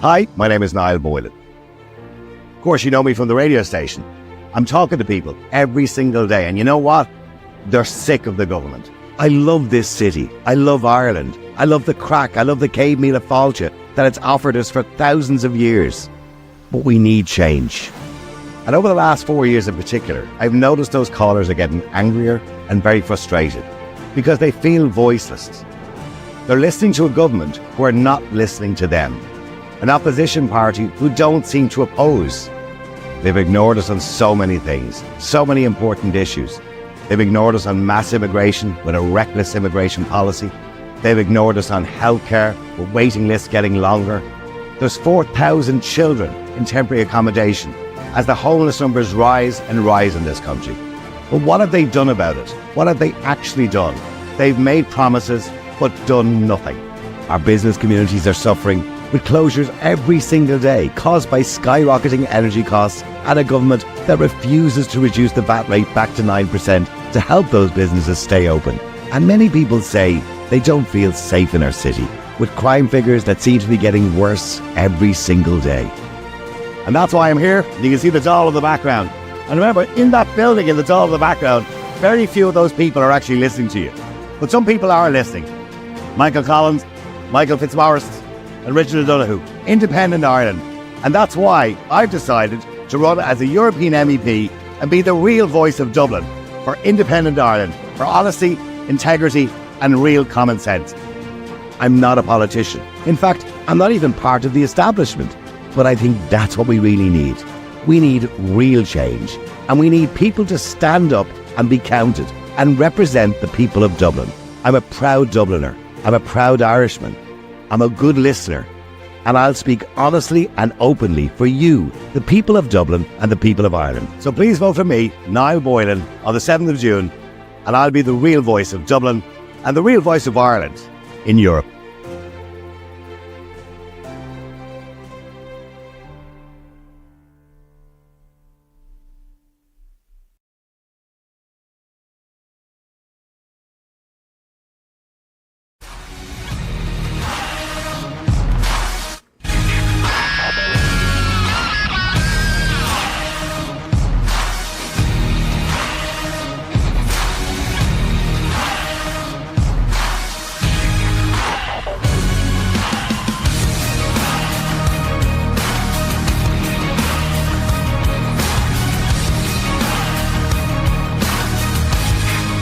Hi, my name is Niall Boylan. Of course, you know me from the radio station. I'm talking to people every single day, and you know what? They're sick of the government. I love this city. I love Ireland. I love the crack. I love the cave meal of Fáilte that it's offered us for thousands of years. But we need change. And over the last 4 years in particular, I've noticed those callers are getting angrier and very frustrated because they feel voiceless. They're listening to a government who are not listening to them. An opposition party who don't seem to oppose. They've ignored us on so many things, so many important issues. They've ignored us on mass immigration with a reckless immigration policy. They've ignored us on healthcare with waiting lists getting longer. There's 4,000 children in temporary accommodation as the homeless numbers rise and rise in this country. But what have they done about it? What have they actually done? They've made promises but done nothing. Our business communities are suffering with closures every single day caused by skyrocketing energy costs and a government that refuses to reduce the VAT rate back to 9% to help those businesses stay open. And many people say they don't feel safe in our city, with crime figures that seem to be getting worse every single day. And that's why I'm here. You can see the doll in the background. And remember, in that building, in the doll in the background, very few of those people are actually listening to you. But some people are listening. Michael Collins, Michael Fitzmaurice, and Richard O'Donoghue, Independent Ireland. And that's why I've decided to run as a European MEP and be the real voice of Dublin for Independent Ireland, for honesty, integrity, and real common sense. I'm not a politician. In fact, I'm not even part of the establishment. But I think that's what we really need. We need real change. And we need people to stand up and be counted and represent the people of Dublin. I'm a proud Dubliner. I'm a proud Irishman. I'm a good listener. And I'll speak honestly and openly for you, the people of Dublin and the people of Ireland. So please vote for me, Niall Boylan, on the 7th of June. And I'll be the real voice of Dublin and the real voice of Ireland in Europe.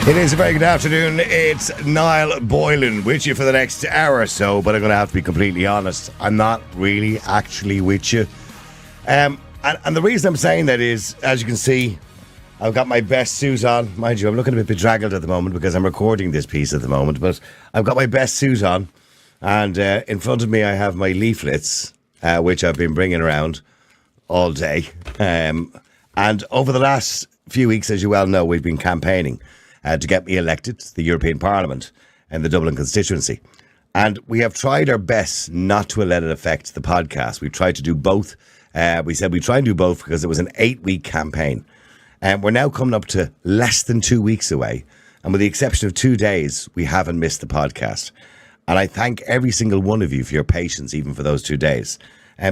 It is a very good afternoon. It's Niall Boylan with you for the next hour or so, but I'm going to have to be completely honest. I'm not really actually with you. And the reason I'm saying that is, as you can see, I've got my best suit on. Mind you, I'm looking a bit bedraggled at the moment because I'm recording this piece at the moment, but I've got my best suit on. And in front of me, I have my leaflets, which I've been bringing around all day. And over the last few weeks, as you well know, we've been campaigning to get me elected to the European Parliament in the Dublin constituency. And we have tried our best not to let it affect the podcast. We've tried to do both. We said we'd try and do both because it was an 8-week campaign. And we're now coming up to less than 2 weeks away. And with the exception of 2 days, we haven't missed the podcast. And I thank every single one of you for your patience, even for those 2 days.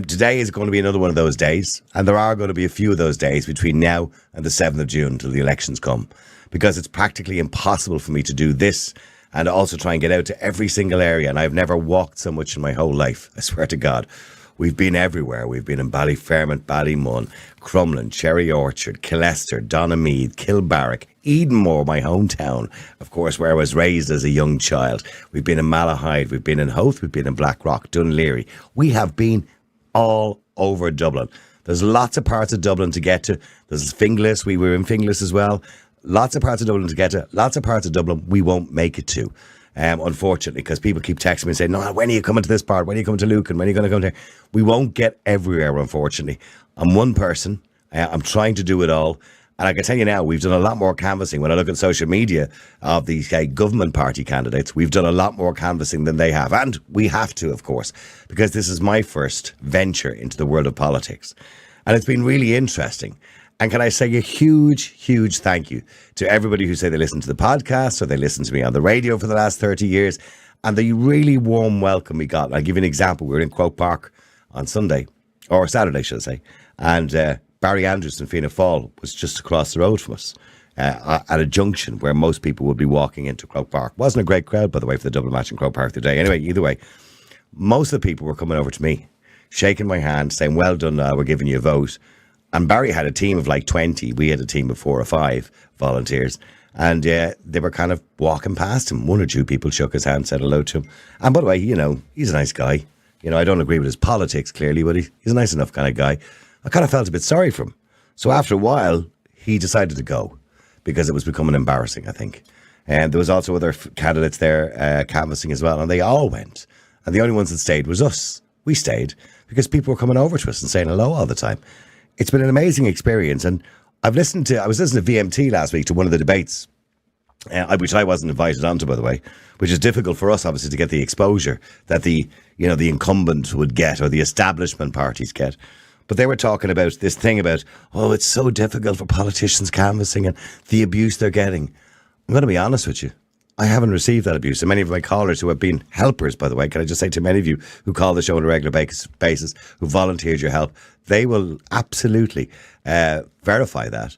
Today is going to be another one of those days. And there are going to be a few of those days between now and the 7th of June until the elections come. Because it's practically impossible for me to do this and also try and get out to every single area. And I've never walked so much in my whole life, I swear to God. We've been everywhere. We've been in Ballyfermot, Ballymun, Crumlin, Cherry Orchard, Killester, Donamead, Kilbarrack, Edenmore, my hometown, of course, where I was raised as a young child. We've been in Malahide, we've been in Howth, we've been in Blackrock, Dunleary. We have been all over Dublin. There's lots of parts of Dublin to get to. There's Finglas, we were in Finglas as well. Lots of parts of Dublin to get to. Lots of parts of Dublin we won't make it to, unfortunately, because people keep texting me and saying, no, when are you coming to this part? When are you coming to Lucan? When are you going to come there? We won't get everywhere, unfortunately. I'm one person. I'm trying to do it all. And I can tell you now, we've done a lot more canvassing. When I look at social media of these government party candidates, we've done a lot more canvassing than they have. And we have to, of course, because this is my first venture into the world of politics. And it's been really interesting. And can I say a huge, huge thank you to everybody who say they listen to the podcast or they listen to me on the radio for the last 30 years and the really warm welcome we got. And I'll give you an example. We were in Croke Park on Sunday, or Saturday, should I say. And Barry Andrews and Fianna Fáil was just across the road from us at a junction where most people would be walking into Croke Park. Wasn't a great crowd, by the way, for the double match in Croke Park today. Anyway, either way, most of the people were coming over to me, shaking my hand, saying, well done, we're giving you a vote. And Barry had a team of like 20. We had a team of 4 or 5 volunteers. And they were kind of walking past him. 1 or 2 people shook his hand, said hello to him. And by the way, he's a nice guy. I don't agree with his politics, clearly, but he's a nice enough kind of guy. I kind of felt a bit sorry for him. So after a while, he decided to go because it was becoming embarrassing, I think. And there was also other candidates there canvassing as well, and they all went. And the only ones that stayed was us. We stayed because people were coming over to us and saying hello all the time. It's been an amazing experience. And I was listening to VMT last week to one of the debates, which I wasn't invited onto, by the way, which is difficult for us, obviously, to get the exposure that the incumbent would get or the establishment parties get. But they were talking about this thing about, it's so difficult for politicians canvassing and the abuse they're getting. I'm going to be honest with you. I haven't received that abuse. And many of my callers who have been helpers, by the way, can I just say to many of you who call the show on a regular basis, who volunteered your help, they will absolutely verify that.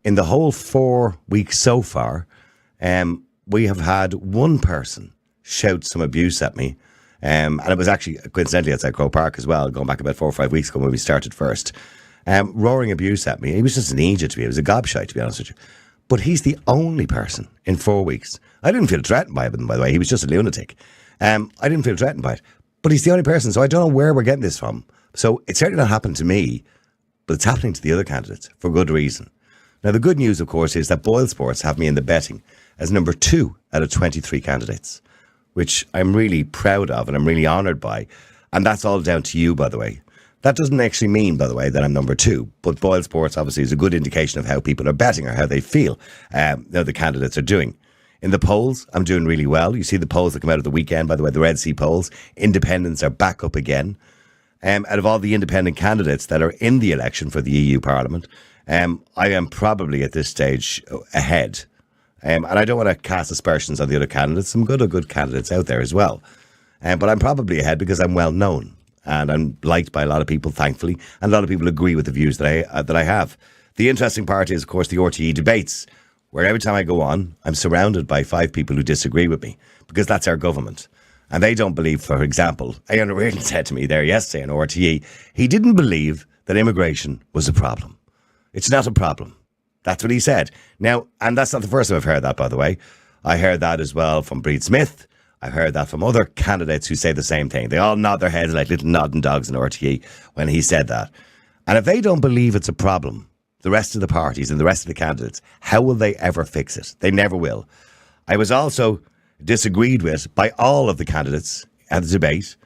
In the whole 4 weeks so far, we have had one person shout some abuse at me. And it was actually coincidentally outside Croke Park as well, going back about 4 or 5 weeks ago when we started first. Roaring abuse at me. He was just an idiot to me. He was a gobshite, to be honest with you. But he's the only person in 4 weeks. I didn't feel threatened by him, by the way. He was just a lunatic. I didn't feel threatened by it. But he's the only person, so I don't know where we're getting this from. So it's certainly not happened to me, but it's happening to the other candidates for good reason. Now, the good news, of course, is that Boyle Sports have me in the betting as number 2 out of 23 candidates, which I'm really proud of and I'm really honoured by. And that's all down to you, by the way. That doesn't actually mean, by the way, that I'm number 2. But Boyle Sports obviously is a good indication of how people are betting or how they feel the candidates are doing. In the polls, I'm doing really well. You see the polls that come out of the weekend, by the way, the Red Sea polls. Independents are back up again. Out of all the independent candidates that are in the election for the EU Parliament, I am probably at this stage ahead. And I don't want to cast aspersions on the other candidates. Some good candidates out there as well. But I'm probably ahead because I'm well known. And I'm liked by a lot of people, thankfully. And a lot of people agree with the views that I have. The interesting part is, of course, the RTE debates, where every time I go on, I'm surrounded by 5 people who disagree with me, because that's our government. And they don't believe, for example, Aodhán Reardon said to me there yesterday on RTE, he didn't believe that immigration was a problem. It's not a problem. That's what he said. Now, and that's not the first time I've heard that, by the way. I heard that as well from Breed Smith. I've heard that from other candidates who say the same thing. They all nod their heads like little nodding dogs in RTE when he said that. And if they don't believe it's a problem, the rest of the parties and the rest of the candidates, how will they ever fix it? They never will. I was also disagreed with by all of the candidates at the debate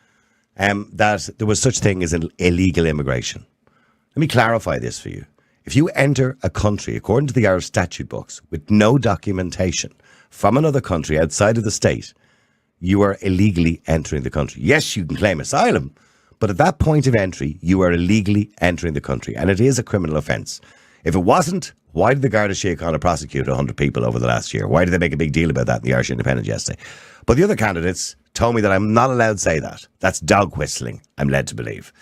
that there was such thing as an illegal immigration. Let me clarify this for you. If you enter a country, according to the Irish statute books, with no documentation from another country outside of the state, you are illegally entering the country. Yes, you can claim asylum, but at that point of entry, you are illegally entering the country, and it is a criminal offence. If it wasn't, why did the Garda Síochána prosecute 100 people over the last year? Why did they make a big deal about that in the Irish Independent yesterday? But the other candidates told me that I'm not allowed to say that. That's dog whistling, I'm led to believe.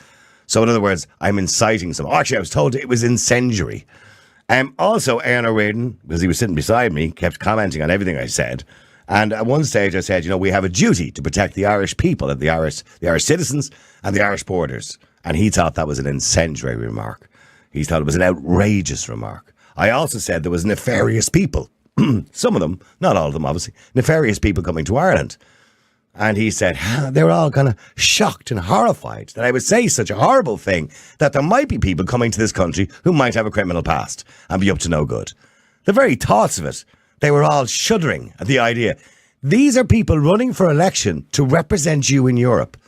So in other words, I'm inciting some. Actually, I was told it was incendiary. Also, Aodhán Reardon, because he was sitting beside me, kept commenting on everything I said. And at one stage I said, we have a duty to protect the Irish people and the Irish citizens and the Irish borders. And he thought that was an incendiary remark. He thought it was an outrageous remark. I also said there was nefarious people, some of them, not all of them obviously, nefarious people coming to Ireland. And he said they were all kind of shocked and horrified that I would say such a horrible thing, that there might be people coming to this country who might have a criminal past and be up to no good. The very thoughts of it, they were all shuddering at the idea. These are people running for election to represent you in Europe.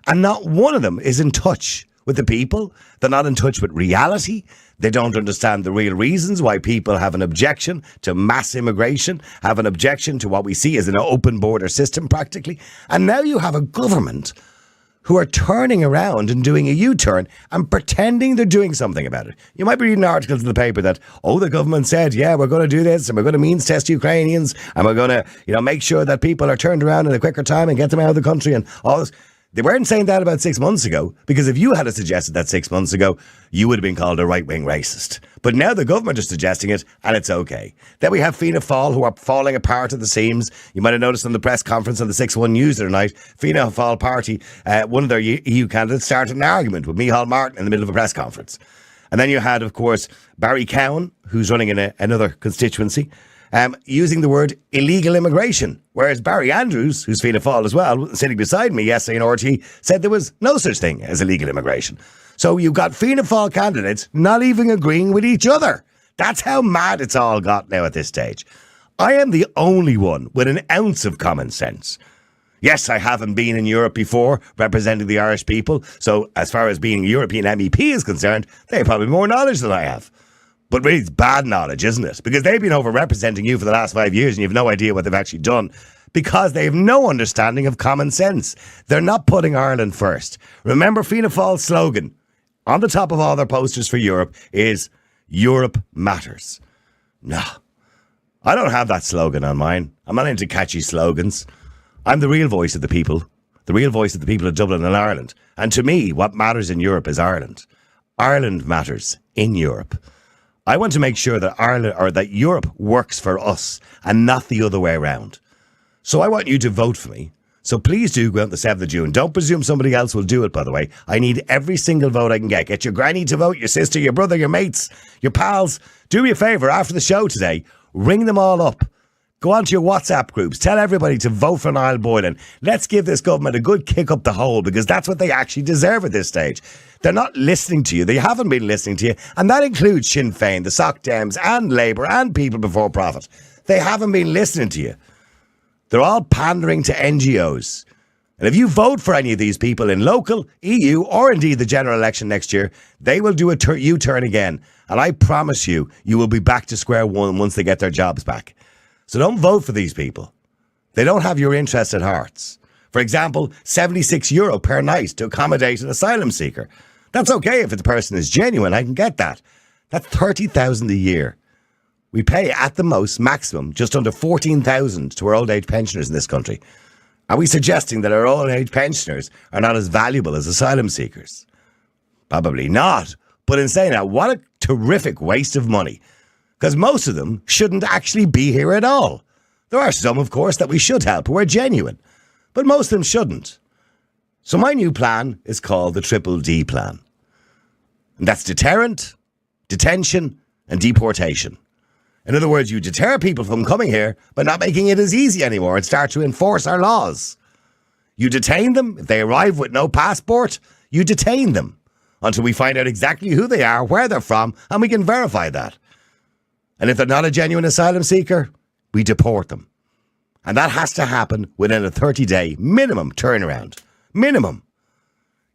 And not one of them is in touch with the people. They're not in touch with reality. They don't understand the real reasons why people have an objection to mass immigration, have an objection to what we see as an open border system practically. And now you have a government who are turning around and doing a U-turn and pretending they're doing something about it. You might be reading articles in the paper that, the government said, we're going to do this and we're going to means test Ukrainians and we're going to, make sure that people are turned around in a quicker time and get them out of the country and all this. They weren't saying that about 6 months ago, because if you had suggested that 6 months ago, you would have been called a right-wing racist. But now the government is suggesting it, and it's okay. Then we have Fianna Fáil, who are falling apart at the seams. You might have noticed on the press conference on the 6-1 News the other night, Fianna Fáil party, one of their EU candidates started an argument with Micheál Martin in the middle of a press conference. And then you had, of course, Barry Cowan, who's running in another constituency, using the word illegal immigration. Whereas Barry Andrews, who's Fianna Fáil as well, sitting beside me yesterday in RT, said there was no such thing as illegal immigration. So you've got Fianna Fáil candidates not even agreeing with each other. That's how mad it's all got now at this stage. I am the only one with an ounce of common sense. Yes, I haven't been in Europe before representing the Irish people, so as far as being a European MEP is concerned, they have probably more knowledge than I have. But really, it's bad knowledge, isn't it? Because they've been over-representing you for the last 5 years and you have no idea what they've actually done because they have no understanding of common sense. They're not putting Ireland first. Remember, Fianna Fáil's slogan on the top of all their posters for Europe is Europe Matters. No, I don't have that slogan on mine. I'm not into catchy slogans. I'm the real voice of the people of Dublin and Ireland. And to me, what matters in Europe is Ireland. Ireland matters in Europe. I want to make sure that Ireland, or that Europe, works for us and not the other way around. So I want you to vote for me. So please do go out on the 7th of June. Don't presume somebody else will do it, by the way. I need every single vote I can get. Get your granny to vote, your sister, your brother, your mates, your pals. Do me a favour, after the show today, ring them all up. Go onto your WhatsApp groups. Tell everybody to vote for Niall Boylan. Let's give this government a good kick up the hole, because that's what they actually deserve at this stage. They're not listening to you. They haven't been listening to you. And that includes Sinn Féin, the Soc Dems and Labour and People Before Profit. They haven't been listening to you. They're all pandering to NGOs. And if you vote for any of these people in local, EU, or indeed the general election next year, they will do a U-turn again. And I promise you, you will be back to square one once they get their jobs back. So don't vote for these people. They don't have your interests at heart. For example, €76 per night to accommodate an asylum seeker. That's okay if the person is genuine. I can get that. That's $30,000 a year. We pay at the most, maximum, just under $14,000 to our old age pensioners in this country. Are we suggesting that our old age pensioners are not as valuable as asylum seekers? Probably not. But in saying that, what a terrific waste of money. Because most of them shouldn't actually be here at all. There are some, of course, that we should help who are genuine. But most of them shouldn't. So my new plan is called the Triple D plan. And that's deterrent, detention, and deportation. In other words, you deter people from coming here by not making it as easy anymore and start to enforce our laws. You detain them. If they arrive with no passport, you detain them until we find out exactly who they are, where they're from, and we can verify that. And if they're not a genuine asylum seeker, we deport them. And that has to happen within a 30-day minimum turnaround. Minimum.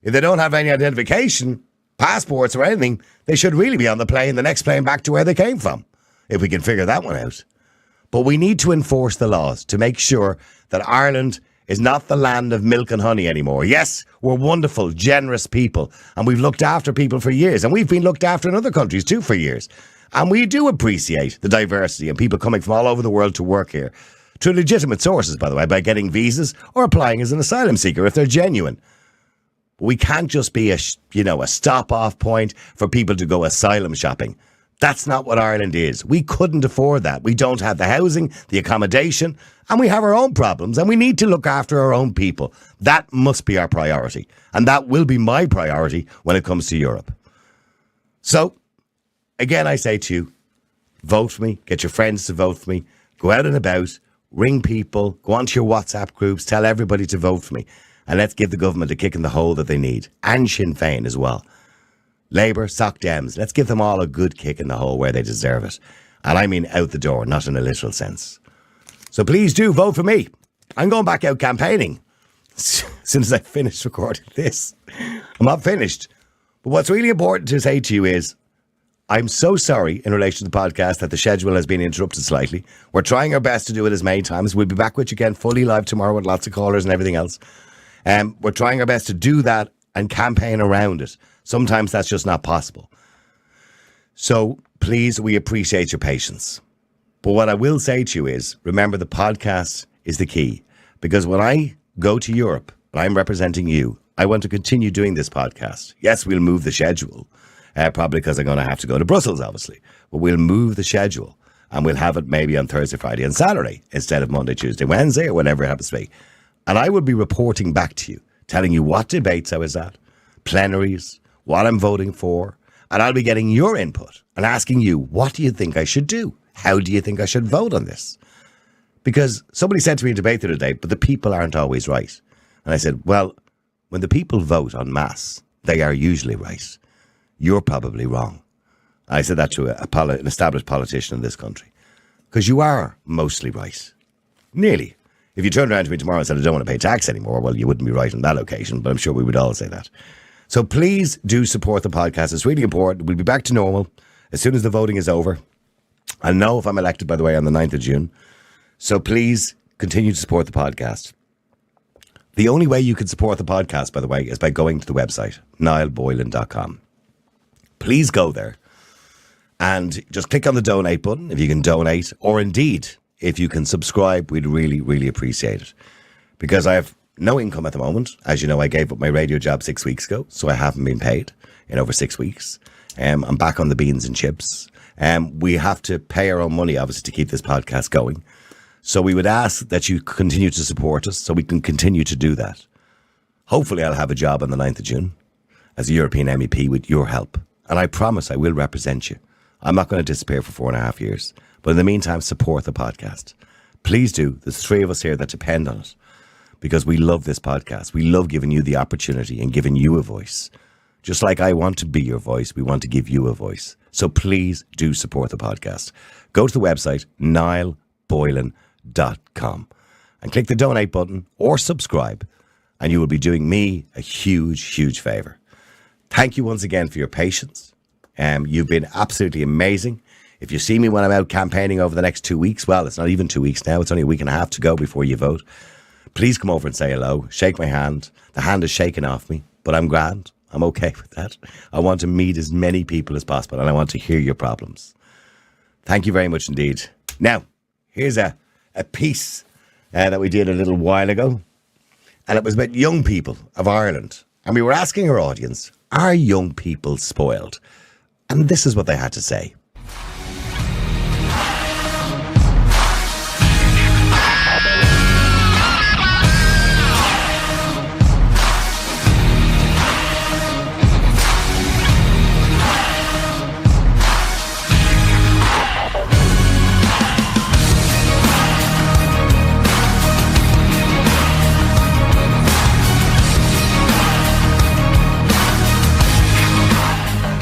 If they don't have any identification, passports or anything, they should really be on the plane, the next plane back to where they came from, if we can figure that one out. But we need to enforce the laws to make sure that Ireland is not the land of milk and honey anymore. Yes, we're wonderful, generous people, and we've looked after people for years, and we've been looked after in other countries too for years. And we do appreciate the diversity and people coming from all over the world to work here. To legitimate sources, by the way, by getting visas or applying as an asylum seeker if they're genuine. But we can't just be a stop-off point for people to go asylum shopping. That's not what Ireland is. We couldn't afford that. We don't have the housing, the accommodation, and we have our own problems, and we need to look after our own people. That must be our priority. And that will be my priority when it comes to Europe. So, again, I say to you, vote for me, get your friends to vote for me, go out and about, ring people, go onto your WhatsApp groups, tell everybody to vote for me, and let's give the government a kick in the hole that they need, and Sinn Féin as well. Labour, Soc Dems, let's give them all a good kick in the hole where they deserve it. And I mean out the door, not in a literal sense. So please do vote for me. I'm going back out campaigning as soon as I finish recording this. I'm not finished. But what's really important to say to you is, I'm so sorry in relation to the podcast that the schedule has been interrupted slightly. We're trying our best to do it as many times. We'll be back with you again fully live tomorrow with lots of callers and everything else. We're trying our best to do that and campaign around it. Sometimes that's just not possible. So please, we appreciate your patience. But what I will say to you is, remember, the podcast is the key. Because when I go to Europe but I'm representing you. I want to continue doing this podcast. Yes, we'll move the schedule, probably because I'm going to have to go to Brussels, obviously. But we'll move the schedule, and we'll have it maybe on Thursday, Friday, and Saturday instead of Monday, Tuesday, Wednesday, or whenever it happens to be. And I will be reporting back to you, telling you what debates I was at, plenaries, what I'm voting for, and I'll be getting your input and asking you, what do you think I should do? How do you think I should vote on this? Because somebody said to me in debate the other day, but the people aren't always right. And I said, well, when the people vote en masse, they are usually right. You're probably wrong. I said that to an established politician in this country. Because you are mostly right. Nearly. If you turned around to me tomorrow and said, I don't want to pay tax anymore, well, you wouldn't be right on that occasion, but I'm sure we would all say that. So please do support the podcast. It's really important. We'll be back to normal as soon as the voting is over. I'll know if I'm elected, by the way, on the 9th of June. So please continue to support the podcast. The only way you can support the podcast, by the way, is by going to the website, niallboylan.com. Please go there and just click on the donate button if you can donate, or indeed, if you can subscribe, we'd really, really appreciate it. Because I have no income at the moment. As you know, I gave up my radio job 6 weeks ago, so I haven't been paid in over 6 weeks. I'm back on the beans and chips. We have to pay our own money, obviously, to keep this podcast going. So we would ask that you continue to support us so we can continue to do that. Hopefully I'll have a job on the 9th of June as a European MEP with your help. And I promise I will represent you. I'm not going to disappear for 4.5 years. But in the meantime, support the podcast. Please do. There's 3 of us here that depend on it because we love this podcast. We love giving you the opportunity and giving you a voice. Just like I want to be your voice, we want to give you a voice. So please do support the podcast. Go to the website, niallboylan.com, and click the donate button or subscribe, and you will be doing me a huge, huge favour. Thank you once again for your patience. You've been absolutely amazing. If you see me when I'm out campaigning over the next 2 weeks, well, it's not even 2 weeks now. It's only a week and a half to go before you vote. Please come over and say hello. Shake my hand. The hand is shaking off me, but I'm grand. I'm okay with that. I want to meet as many people as possible, and I want to hear your problems. Thank you very much indeed. Now, here's a piece that we did a little while ago, and it was about young people of Ireland. And we were asking our audience, are young people spoiled? And this is what they had to say.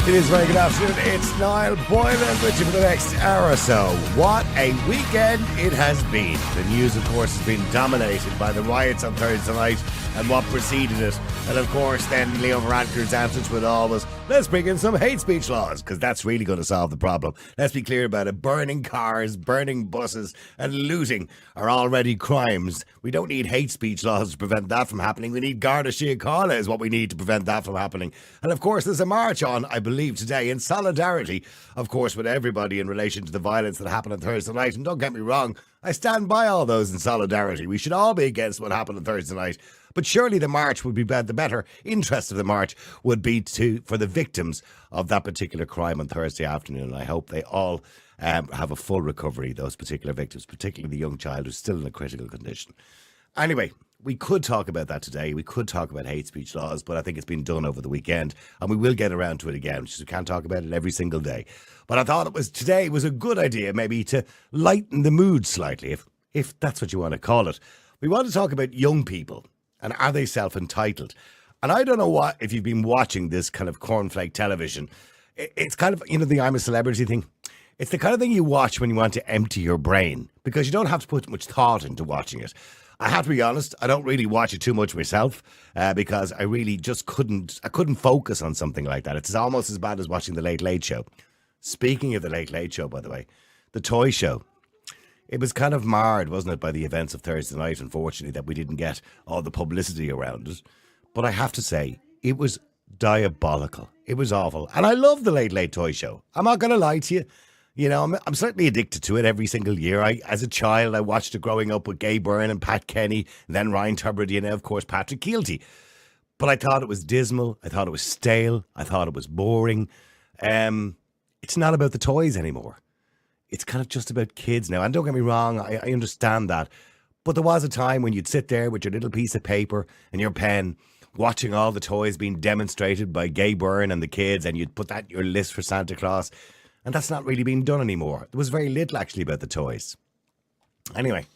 It is very good afternoon. It's Niall Boylan with you for the next hour or so. What a weekend it has been. The news, of course, has been dominated by the riots on Thursday night and what preceded it. And, of course, then Leo Varadkar's answer to it all was, let's bring in some hate speech laws, because that's really going to solve the problem. Let's be clear about it. Burning cars, burning buses, and looting are already crimes. We don't need hate speech laws to prevent that from happening. We need Garda Síochána is what we need to prevent that from happening. And, of course, there's a march on, I believe, today in solidarity, of course, with everybody in relation to the violence that happened on Thursday night. And don't get me wrong, I stand by all those in solidarity. We should all be against what happened on Thursday night. But surely the march would be bad. The better interest of the march would be for the victims of that particular crime on Thursday afternoon. And I hope they all have a full recovery, those particular victims, particularly the young child who's still in a critical condition. Anyway, we could talk about that today. We could talk about hate speech laws, but I think it's been done over the weekend, and we will get around to it again. We can't talk about it every single day. But I thought today was a good idea, maybe to lighten the mood slightly, if that's what you want to call it. We want to talk about young people, and are they self-entitled? And I don't know if you've been watching this kind of cornflake television. It's kind of, the I'm a Celebrity thing. It's the kind of thing you watch when you want to empty your brain, because you don't have to put much thought into watching it. I have to be honest, I don't really watch it too much myself because I really just couldn't focus on something like that. It's almost as bad as watching The Late Late Show. Speaking of The Late Late Show, by the way, the toy show. It was kind of marred, wasn't it, by the events of Thursday night, unfortunately, that we didn't get all the publicity around it. But I have to say, it was diabolical. It was awful. And I love The Late Late Toy Show. I'm not going to lie to you. You know, I'm certainly addicted to it every single year. As a child, I watched it growing up with Gay Byrne and Pat Kenny, and then Ryan Tubridy and, of course, Patrick Keelty. But I thought it was dismal. I thought it was stale. I thought it was boring. It's not about the toys anymore. It's kind of just about kids now. And don't get me wrong, I understand that. But there was a time when you'd sit there with your little piece of paper and your pen, watching all the toys being demonstrated by Gay Byrne and the kids, and you'd put that in your list for Santa Claus. And that's not really being done anymore. There was very little actually about the toys. Anyway,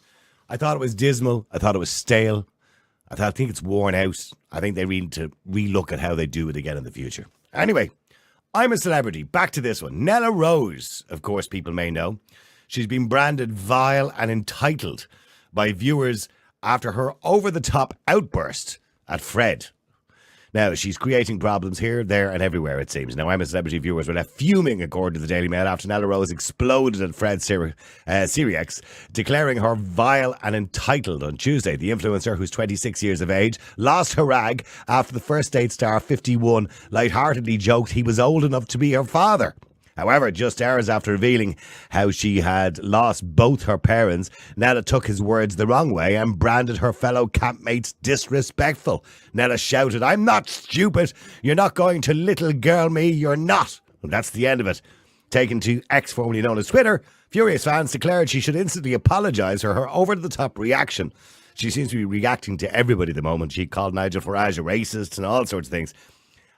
I thought it was dismal. I thought it was stale. I think it's worn out. I think they need to relook at how they do it again in the future. Anyway, I'm a Celebrity. Back to this one. Nella Rose, of course, people may know. She's been branded vile and entitled by viewers after her over-the-top outburst at Fred. Now, she's creating problems here, there, and everywhere, it seems. Now, I'm a Celebrity viewers were left fuming, according to the Daily Mail, after Nella Rose exploded at Fred Sirius, declaring her vile and entitled on Tuesday. The influencer, who's 26 years of age, lost her rag after the First Date star, 51, lightheartedly joked he was old enough to be her father. However, just hours after revealing how she had lost both her parents, Nella took his words the wrong way and branded her fellow campmates disrespectful. Nella shouted, "I'm not stupid. You're not going to little girl me. You're not." And that's the end of it. Taken to X, formerly known as Twitter, furious fans declared she should instantly apologise for her over-the-top reaction. She seems to be reacting to everybody at the moment. She called Nigel Farage a racist and all sorts of things.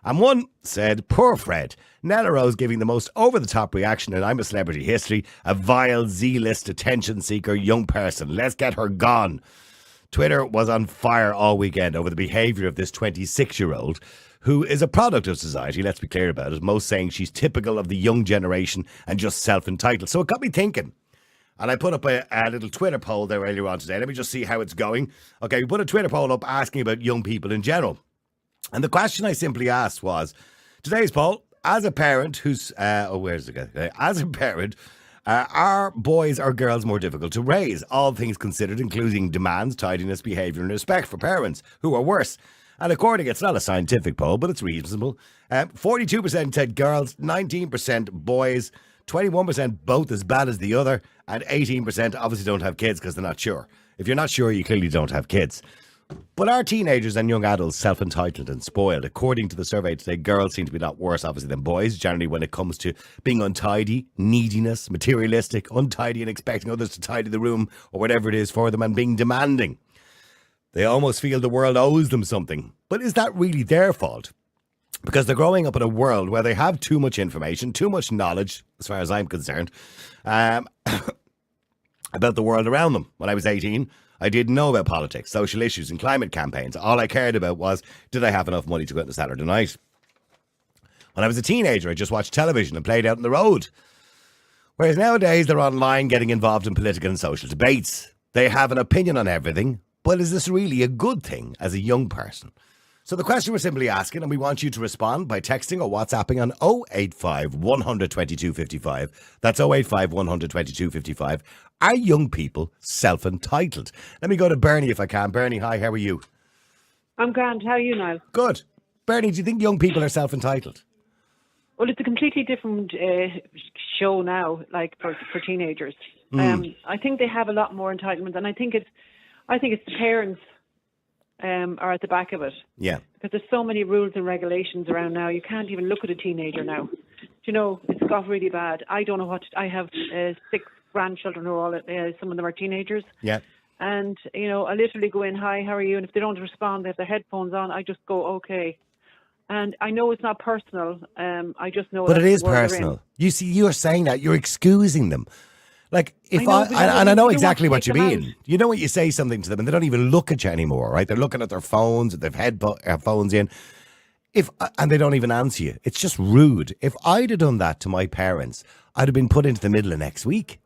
And one said, "Poor Fred. Nella Rose giving the most over-the-top reaction in I'm a Celebrity history. A vile, Z-list attention-seeker young person. Let's get her gone." Twitter was on fire all weekend over the behaviour of this 26-year-old, who is a product of society, let's be clear about it. Most saying she's typical of the young generation and just self-entitled. So it got me thinking. And I put up a little Twitter poll there earlier on today. Let me just see how it's going. Okay, we put a Twitter poll up asking about young people in general. And the question I simply asked was, today's poll, as a parent who's, where's the guy? As a parent, are boys or girls more difficult to raise? All things considered, including demands, tidiness, behaviour and respect for parents. Who are worse? And according, it's not a scientific poll, but it's reasonable. 42% said girls, 19% boys, 21% both as bad as the other, and 18% obviously don't have kids because they're not sure. If you're not sure, you clearly don't have kids. But are teenagers and young adults self-entitled and spoiled? According to the survey today, girls seem to be a lot worse, obviously, than boys, generally when it comes to being untidy, neediness, materialistic, untidy and expecting others to tidy the room or whatever it is for them, and being demanding. They almost feel the world owes them something. But is that really their fault? Because they're growing up in a world where they have too much information, too much knowledge, as far as I'm concerned, about the world around them. When I was 18, I didn't know about politics, social issues and climate campaigns. All I cared about was, did I have enough money to go out on a Saturday night? When I was a teenager, I just watched television and played out on the road. Whereas nowadays, they're online getting involved in political and social debates. They have an opinion on everything, but is this really a good thing as a young person? So the question we're simply asking, and we want you to respond by texting or WhatsApping on 085 100 22 55. That's 085 100 22 55. Are young people self-entitled? Let me go to Bernie if I can. Bernie, hi, how are you? I'm grand. How are you, Niall? Good. Bernie, do you think young people are self-entitled? Well, it's a completely different show now, like for teenagers. I think they have a lot more entitlement, and I think it's the parents are at the back of it. Yeah. Because there's so many rules and regulations around now. You can't even look at a teenager now. You know, it's got really bad. I don't know what I have 6 grandchildren who are all some of them are teenagers. Yeah. And you know, I literally go in, "Hi, how are you?" And if they don't respond, they have their headphones on. I just go, "Okay." And I know it's not personal. I just know. But it is personal. You see, you're saying that you're excusing them. Like, if I know exactly what you mean. You know what, you say something to them and they don't even look at you anymore, right? They're looking at their phones, they've headphones in. And they don't even answer you. It's just rude. If I'd have done that to my parents, I'd have been put into the middle of next week.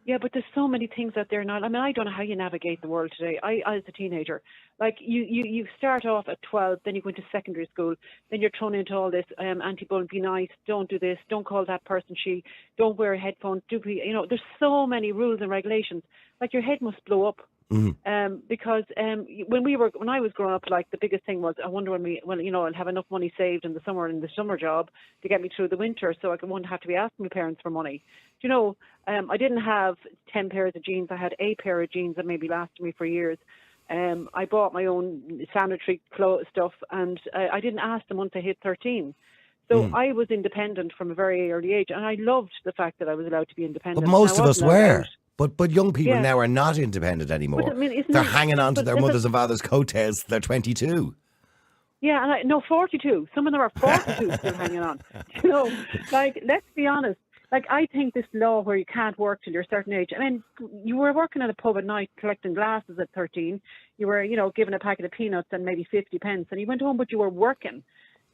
Yeah, but there's so many things out there now. I mean, I don't know how you navigate the world today. I as a teenager, like you start off at 12, then you go into secondary school, then you're thrown into all this anti-bullying, be nice, don't do this, don't call that person she, don't wear headphones, there's so many rules and regulations. Like, your head must blow up Because when I was growing up, like the biggest thing was I wonder when I'll have enough money saved in the summer job to get me through the winter, so I wouldn't have to be asking my parents for money. I didn't have 10 pairs of jeans. I had a pair of jeans that maybe lasted me for years. I bought my own sanitary stuff, and I didn't ask them once I hit 13. So I was independent from a very early age, and I loved the fact that I was allowed to be independent. But most of us were. But young people now are not independent anymore. They're hanging on to their mothers and fathers' coattails. They're 22. Yeah, and 42. Some of them are 42 still hanging on. Let's be honest. Like, I think this law where you can't work till you're a certain age. I mean, you were working at a pub at night collecting glasses at 13. You were, given a packet of peanuts and maybe 50 pence, and you went home, but you were working.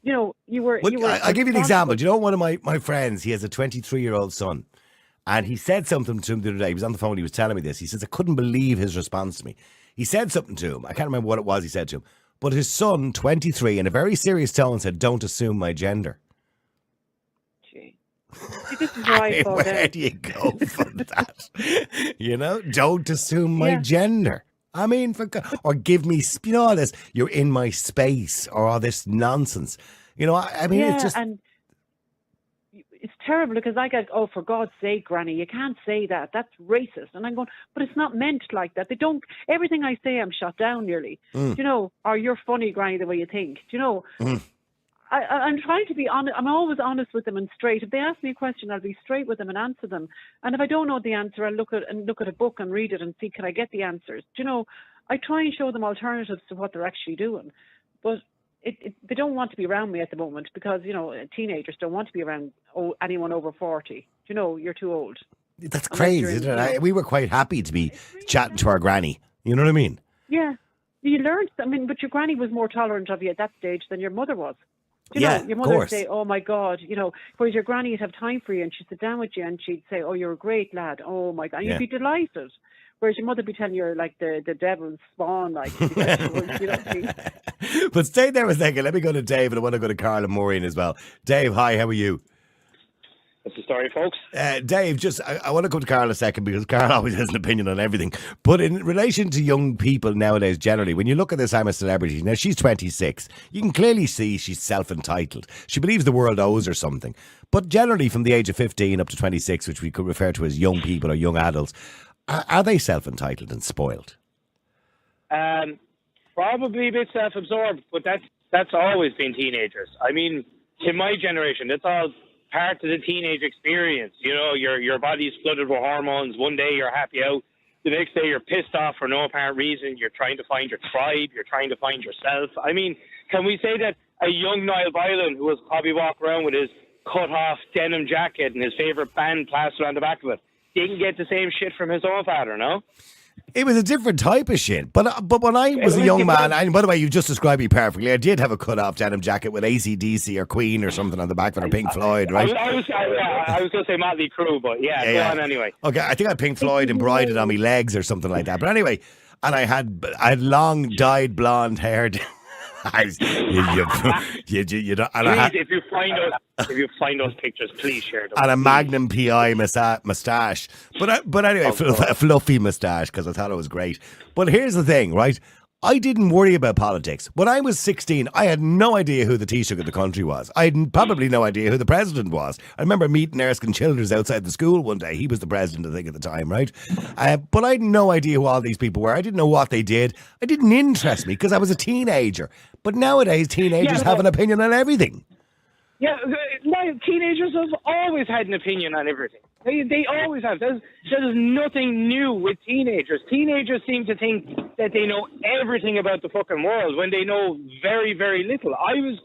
You were. I'll give you an example. Do you know one of my friends? He has a 23-year-old son. And he said something to him the other day. He was on the phone. He was telling me this. He says, I couldn't believe his response to me. He said something to him. I can't remember what it was he said to him. But his son, 23, in a very serious tone said, don't assume my gender. Gee. See, this is where I thought where do you go from that? Don't assume my gender. I mean, or give me, all this, you're in my space, or all this nonsense. It's just... And it's terrible because I get, oh, for God's sake, Granny, you can't say that. That's racist. And I'm going, but it's not meant like that. They don't, everything I say, I'm shut down nearly. Or you're funny, Granny, the way you think. I'm trying to be honest. I'm always honest with them and straight. If they ask me a question, I'll be straight with them and answer them. And if I don't know the answer, I'll look at a book and read it and see, can I get the answers? I try and show them alternatives to what they're actually doing. But they don't want to be around me at the moment because, teenagers don't want to be around anyone over 40. You're too old. That's crazy, isn't it? We were quite happy to be chatting to our granny. You know what I mean? Yeah. You learned, but your granny was more tolerant of you at that stage than your mother was. Your mother would say, oh my God, whereas your granny would have time for you and she'd sit down with you and she'd say, oh, you're a great lad. Oh my God. And you'd be delighted. Whereas your mother would be telling you like the devil's spawn, like, But stay there a second. Let me go to Dave, and I want to go to Carl and Maureen as well. Dave, hi, how are you? What's the story, folks? Dave, I want to go to Carl a second because Carl always has an opinion on everything. But in relation to young people nowadays, generally, when you look at this I'm a Celebrity, now she's 26. You can clearly see she's self-entitled. She believes the world owes her something. But generally, from the age of 15 up to 26, which we could refer to as young people or young adults, are they self-entitled and spoiled? Probably a bit self-absorbed, but that's always been teenagers. I mean, in my generation, it's all part of the teenage experience. Your body's flooded with hormones. One day you're happy out. The next day you're pissed off for no apparent reason. You're trying to find your tribe. You're trying to find yourself. I mean, can we say that a young Niall Boylan, who was probably walking around with his cut-off denim jacket and his favourite band plastered on the back of it, didn't get the same shit from his own father, no? It was a different type of shit. But when I was a young man, and by the way, you just described me perfectly. I did have a cut-off denim jacket with AC/DC or Queen or something on the back of it, or Pink Floyd, right? I was going to say Motley Crue, but go on anyway. Okay, I think I had Pink Floyd embroidered on my legs or something like that. But anyway, and I had long dyed blonde hair. Please, if you find those pictures, please share them. And a Magnum PI moustache, but anyway, a fluffy moustache because I thought it was great. But here's the thing, right? I didn't worry about politics. When I was 16, I had no idea who the Taoiseach of the country was. I had probably no idea who the president was. I remember meeting Erskine Childers outside the school one day. He was the president, I think, at the time, right? But I had no idea who all these people were. I didn't know what they did. It didn't interest me because I was a teenager. But nowadays, teenagers have an opinion on everything. Yeah, teenagers have always had an opinion on everything. They always have. There's nothing new with teenagers. Teenagers seem to think that they know everything about the fucking world when they know very, very little. I was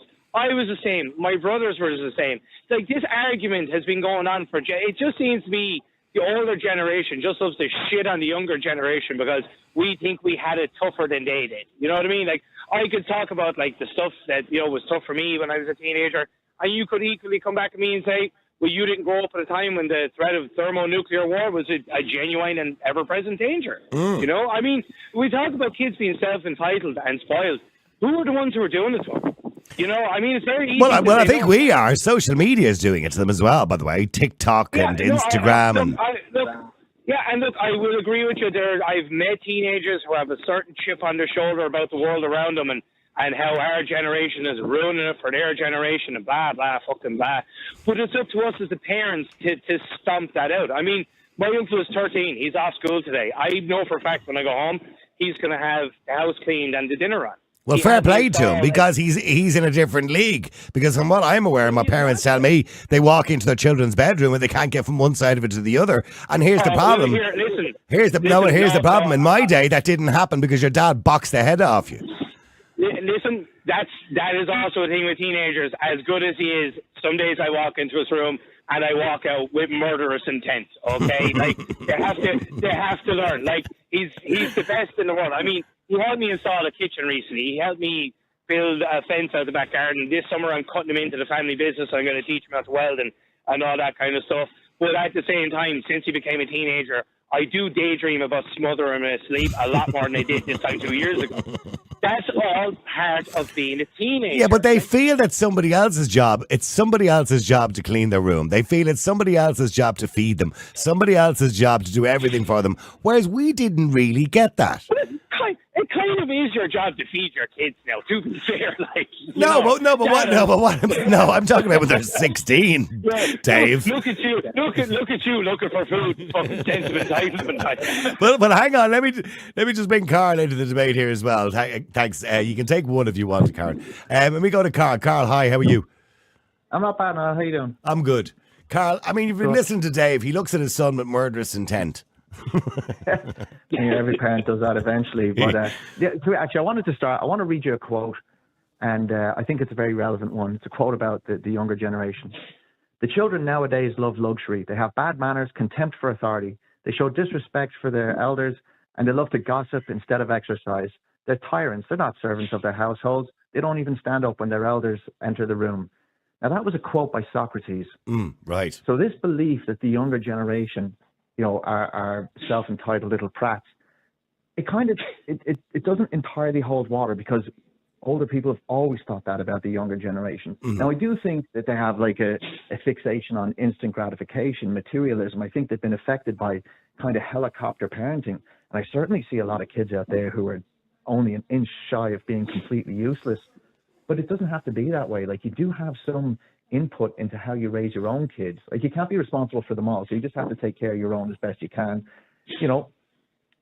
the same. My brothers were the same. Like, this argument has been going on for... It just seems to be the older generation just loves to shit on the younger generation because we think we had it tougher than they did. You know what I mean? Like, I could talk about, like, the stuff that, was tough for me when I was a teenager, and you could equally come back to me and say, well, you didn't grow up at a time when the threat of thermonuclear war was a genuine and ever-present danger. I mean, we talk about kids being self-entitled and spoiled. Who are the ones who are doing it to them? I mean, it's very easy. Well, I think we are. Social media is doing it to them as well, by the way. TikTok and Instagram. Yeah, and look, I will agree with you there. I've met teenagers who have a certain chip on their shoulder about the world around them and how our generation is ruining it for their generation and blah, blah, fucking blah. But it's up to us as the parents to stomp that out. I mean, my uncle is 13. He's off school today. I know for a fact when I go home, he's going to have the house cleaned and the dinner on. Well, fair play to him, because he's in a different league. Because from what I'm aware, my parents tell me they walk into their children's bedroom and they can't get from one side of it to the other. And here's the problem. Here's the problem. In my day, that didn't happen because your dad boxed the head off you. Listen, that is also a thing with teenagers. As good as he is, some days I walk into his room and I walk out with murderous intent. Okay, like they have to learn. Like he's the best in the world. I mean, he helped me install a kitchen recently. He helped me build a fence out the back garden. This summer I'm cutting him into the family business. I'm going to teach him how to weld and all that kind of stuff. But at the same time, since he became a teenager, I do daydream about smothering him asleep a lot more than I did this time 2 years ago. That's all part of being a teenager. Yeah, but they feel that it's somebody else's job to clean their room. They feel it's somebody else's job to feed them, somebody else's job to do everything for them. Whereas we didn't really get that. It kind of is your job to feed your kids now, to be fair. Like, I'm talking about when they're 16, Dave. Look at you, looking for food, fucking sense of entitlement. But hang on, let me just bring Carl into the debate here as well. Thanks. You can take one if you want, Carl. Let me go to Carl. Carl, hi, how are you? I'm not bad, Niall. How you doing? I'm good. Carl, I mean, you've been listening to Dave. He looks at his son with murderous intent. Every parent does that eventually. But actually, I want to read you a quote, and I think it's a very relevant one. It's a quote about the younger generation. The children nowadays love luxury. They have bad manners, contempt for authority. They show disrespect for their elders, and they love to gossip instead of exercise. They're tyrants. They're not servants of their households. They don't even stand up when their elders enter the room. Now, that was a quote by Socrates. Right. So this belief that the younger generation, are self-entitled little prats, it doesn't entirely hold water, because older people have always thought that about the younger generation. Mm-hmm. Now, I do think that they have like a fixation on instant gratification, materialism. I think they've been affected by kind of helicopter parenting. And I certainly see a lot of kids out there who are only an inch shy of being completely useless. But it doesn't have to be that way. Like, you do have some input into how you raise your own kids. Like, you can't be responsible for them all, so you just have to take care of your own as best you can,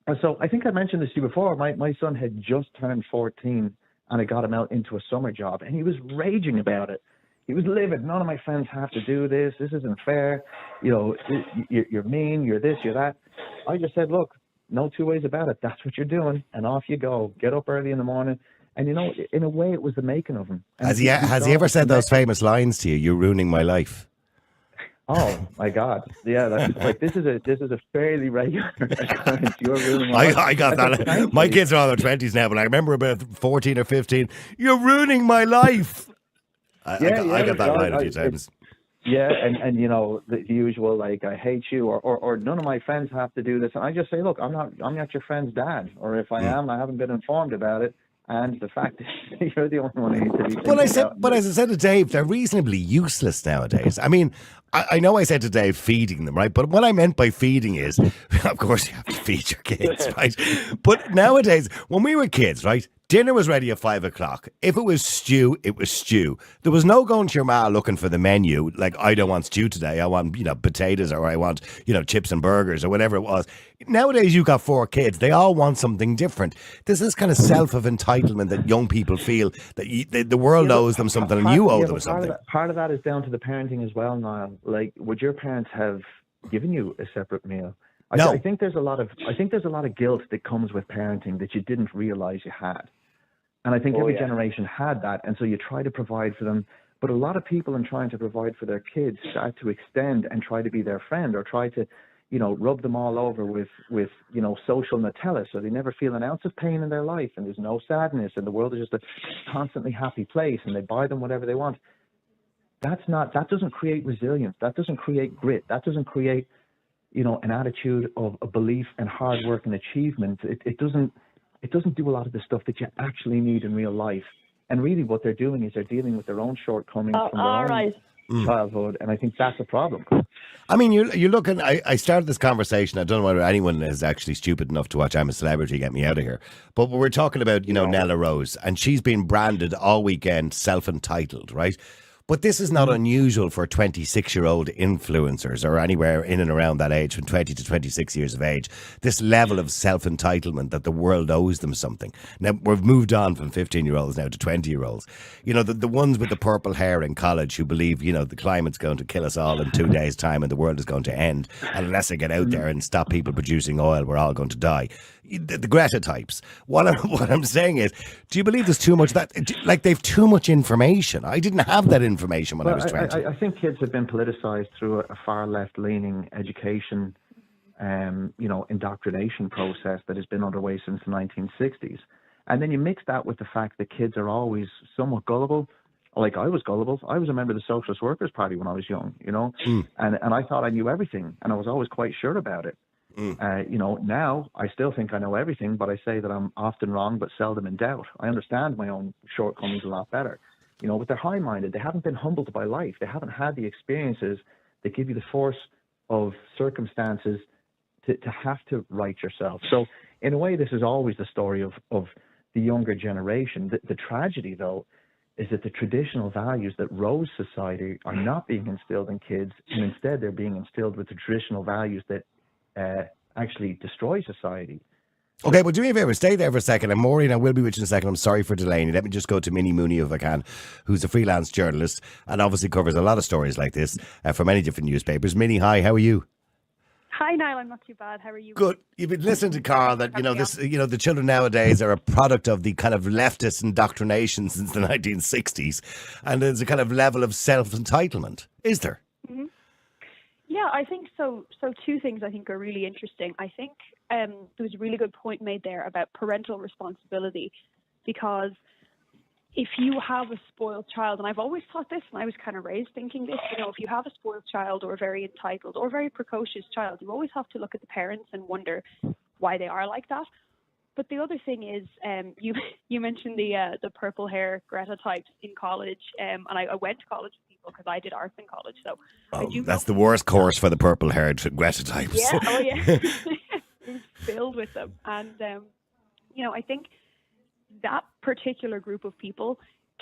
And so I think I mentioned this to you before. My son had just turned 14, and I got him out into a summer job, and he was raging about it. He was livid. None of my friends have to do this. This isn't fair. You're mean. You're this. You're that. I just said, look, no two ways about it. That's what you're doing, and off you go. Get up early in the morning. And, in a way, it was the making of him. And has he ever said those famous lines to you? You're ruining my life. Oh my God! Yeah, that's like this is a fairly regular occurrence. You're ruining my life. I got that. My kids are all in their 20s now, but I remember about 14 or 15. You're ruining my life. I got that line a few times. Yeah, and the usual, like, I hate you, or none of my friends have to do this. And I just say, look, I'm not your friend's dad, or if I am, I haven't been informed about it. And the fact is, you're the only one who needs to be thinking about. But as I said to Dave, they're reasonably useless nowadays. I mean, I know I said to Dave feeding them, right? But what I meant by feeding is, of course, you have to feed your kids, right? But nowadays, when we were kids, right, dinner was ready at 5 o'clock. If it was stew, it was stew. There was no going to your ma looking for the menu, like, I don't want stew today. I want, potatoes, or I want, chips and burgers, or whatever it was. Nowadays, you've got 4 kids. They all want something different. There's this kind of self-entitlement that young people feel that the world owes them something and you owe them something. Part of that is down to the parenting as well, Niall. Like, would your parents have given you a separate meal? No. I think there's a lot of guilt that comes with parenting that you didn't realize you had. And I think every generation had that. And so you try to provide for them. But a lot of people, in trying to provide for their kids, start to extend and try to be their friend, or try to, rub them all over with social Nutella, so they never feel an ounce of pain in their life, and there's no sadness, and the world is just a constantly happy place, and they buy them whatever they want. That doesn't create resilience. That doesn't create grit. That doesn't create, an attitude of a belief and hard work and achievement. It doesn't do a lot of the stuff that you actually need in real life. And really what they're doing is they're dealing with their own shortcomings. All right. childhood, and I think that's a problem. I mean, you're looking. I started this conversation. I don't know whether anyone is actually stupid enough to watch I'm a Celebrity, Get Me Out of Here. But we're talking about, Nella Rose, and she's been branded all weekend self-entitled, right? But this is not unusual for 26-year-old influencers or anywhere in and around that age, from 20 to 26 years of age. This level of self-entitlement that the world owes them something. Now, we've moved on from 15-year-olds now to 20-year-olds. The ones with the purple hair in college who believe, the climate's going to kill us all in 2 days' time and the world is going to end. And unless they get out there and stop people producing oil, we're all going to die. The Greta types. What I'm saying is, do you believe there's too much they've too much information? I didn't have that information when I was 20. I think kids have been politicized through a far left-leaning education, indoctrination process that has been underway since the 1960s. And then you mix that with the fact that kids are always somewhat gullible. Like I was gullible. I was a member of the Socialist Workers' Party when I was young, and I thought I knew everything, and I was always quite sure about it. Now I still think I know everything, but I say that I'm often wrong, but seldom in doubt. I understand my own shortcomings a lot better, but they're high-minded. They haven't been humbled by life. They haven't had the experiences that give you the force of circumstances to have to right yourself. So in a way, this is always the story of the younger generation. The tragedy, though, is that the traditional values that rose society are not being instilled in kids, and instead they're being instilled with the traditional values that actually destroy society. Okay, well, do me a favour, stay there for a second. And Maureen, I will be with you in a second. I'm sorry for delaying you. Let me just go to Minnie Mooney, if I can, who's a freelance journalist and obviously covers a lot of stories like this for many different newspapers. Minnie, hi, how are you? Hi, Niall. I'm not too bad. How are you? Good. You've been listening to Carl that, the children nowadays are a product of the kind of leftist indoctrination since the 1960s. And there's a kind of level of self-entitlement. Is there? Mm-hmm. Yeah, I think so. So two things I think are really interesting. I think there was a really good point made there about parental responsibility, because if you have a spoiled child, and I've always thought this, and I was kind of raised thinking this, if you have a spoiled child or a very entitled or very precocious child, you always have to look at the parents and wonder why they are like that. But the other thing is, you mentioned the purple hair Greta types in college, and I went to college with people because I did arts in college. So that's the worst course for the purple haired Greta types. Yeah, oh yeah, it was filled with them, and I think that particular group of people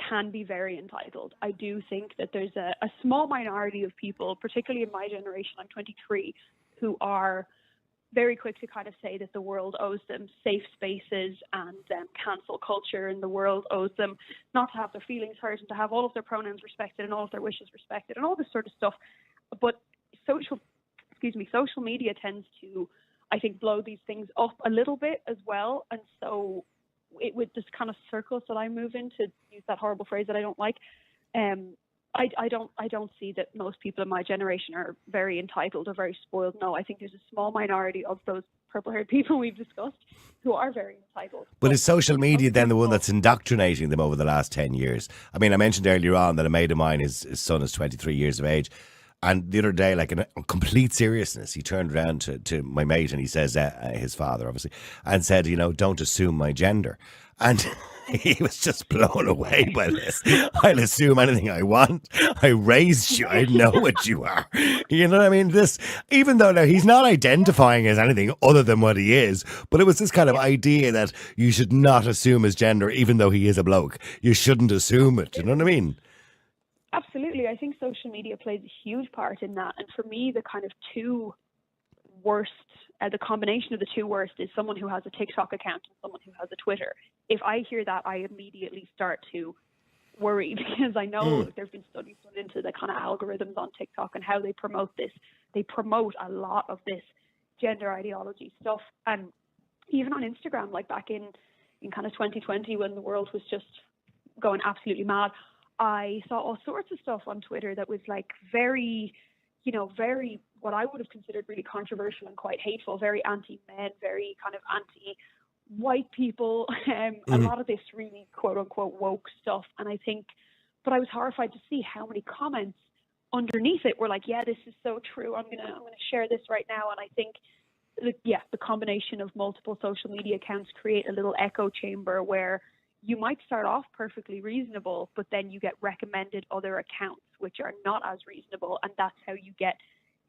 can be very entitled. I do think that there's a small minority of people, particularly in my generation, I'm 23, who are very quick to kind of say that the world owes them safe spaces and cancel culture, and the world owes them not to have their feelings hurt and to have all of their pronouns respected and all of their wishes respected and all this sort of stuff. But social media tends to, I think, blow these things up a little bit as well. And so with this kind of circles that I move in, to use that horrible phrase that I don't like, I don't see that most people in my generation are very entitled or very spoiled. No, I think there's a small minority of those purple-haired people we've discussed who are very entitled. But is social media then the one that's indoctrinating them over the last 10 years? I mean, I mentioned earlier on that a mate of mine, his son is 23 years of age. And the other day, like in a complete seriousness, he turned around to my mate and he says, his father obviously, and said, don't assume my gender. And he was just blown away by this. I'll assume anything I want. I raised you. I know what you are. You know what I mean? This, even though now he's not identifying as anything other than what he is, but it was this kind of idea that you should not assume his gender, even though he is a bloke. You shouldn't assume it. You know what I mean? Absolutely. I think social media plays a huge part in that. And for me, the kind of two worst, the combination of the two worst is someone who has a TikTok account and someone who has a Twitter. If I hear that, I immediately start to worry, because I know there's been studies done into the kind of algorithms on TikTok and how they promote this. They promote a lot of this gender ideology stuff. And even on Instagram, like back in kind of 2020, when the world was just going absolutely mad, I saw all sorts of stuff on Twitter that was like very, very what I would have considered really controversial and quite hateful, very anti-men, very kind of anti-white people, a lot of this really quote-unquote woke stuff. And I think, but I was horrified to see how many comments underneath it were like, yeah, this is so true. I'm gonna share this right now. And I think, the combination of multiple social media accounts create a little echo chamber where you might start off perfectly reasonable, but then you get recommended other accounts which are not as reasonable, and that's how you get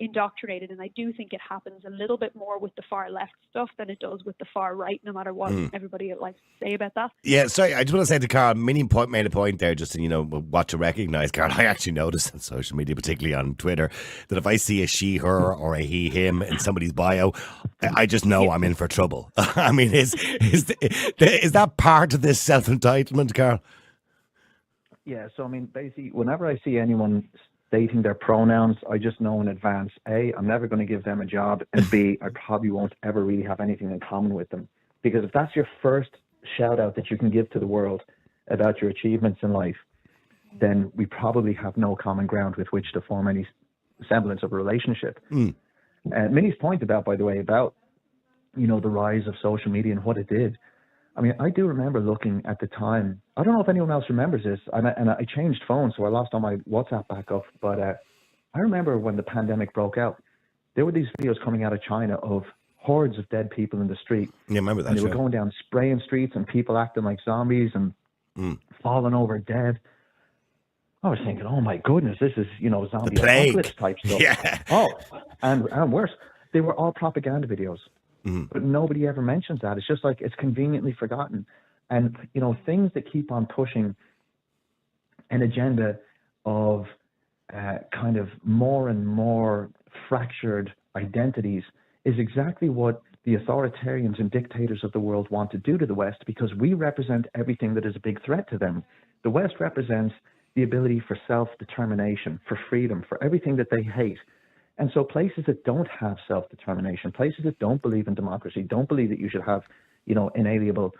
indoctrinated. And I do think it happens a little bit more with the far left stuff than it does with the far right, no matter what everybody likes to say about that. Yeah, sorry, I just want to say to Carl, made a point there, just in, what to recognise, Carl. I actually noticed on social media, particularly on Twitter, that if I see a she, her, or a he, him in somebody's bio, I just know I'm in for trouble. I mean, is that part of this self-entitlement, Carl? Yeah, so I mean, basically, whenever I see anyone stating their pronouns, I just know in advance, A, I'm never going to give them a job, and B, I probably won't ever really have anything in common with them. Because if that's your first shout out that you can give to the world about your achievements in life, then we probably have no common ground with which to form any semblance of a relationship. Minnie's point about, by the way, about, the rise of social media and what it did. I mean, I do remember looking at the time. I don't know if anyone else remembers this, and I changed phones, so I lost all my WhatsApp backup. But I remember when the pandemic broke out, there were these videos coming out of China of hordes of dead people in the street. Yeah, remember that? And they were going down spraying streets and people acting like zombies and falling over dead. I was thinking, oh my goodness, this is, zombie apocalypse type stuff. Yeah. Oh, and worse, they were all propaganda videos. But nobody ever mentions that. It's just like it's conveniently forgotten. And, things that keep on pushing an agenda of kind of more and more fractured identities is exactly what the authoritarians and dictators of the world want to do to the West, because we represent everything that is a big threat to them. The West represents the ability for self-determination, for freedom, for everything that they hate. And so places that don't have self-determination, places that don't believe in democracy, don't believe that you should have, inalienable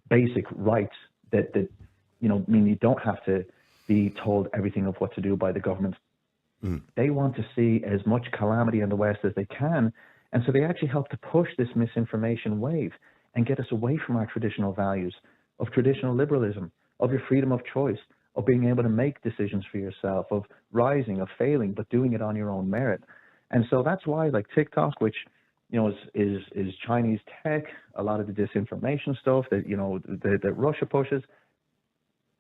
basic rights that mean you don't have to be told everything of what to do by the government. They want to see as much calamity in the West as they can. And so they actually help to push this misinformation wave and get us away from our traditional values of traditional liberalism, of your freedom of choice, of being able to make decisions for yourself, of rising, of failing, but doing it on your own merit. And so that's why, like TikTok, which is Chinese tech, a lot of the disinformation stuff that Russia pushes,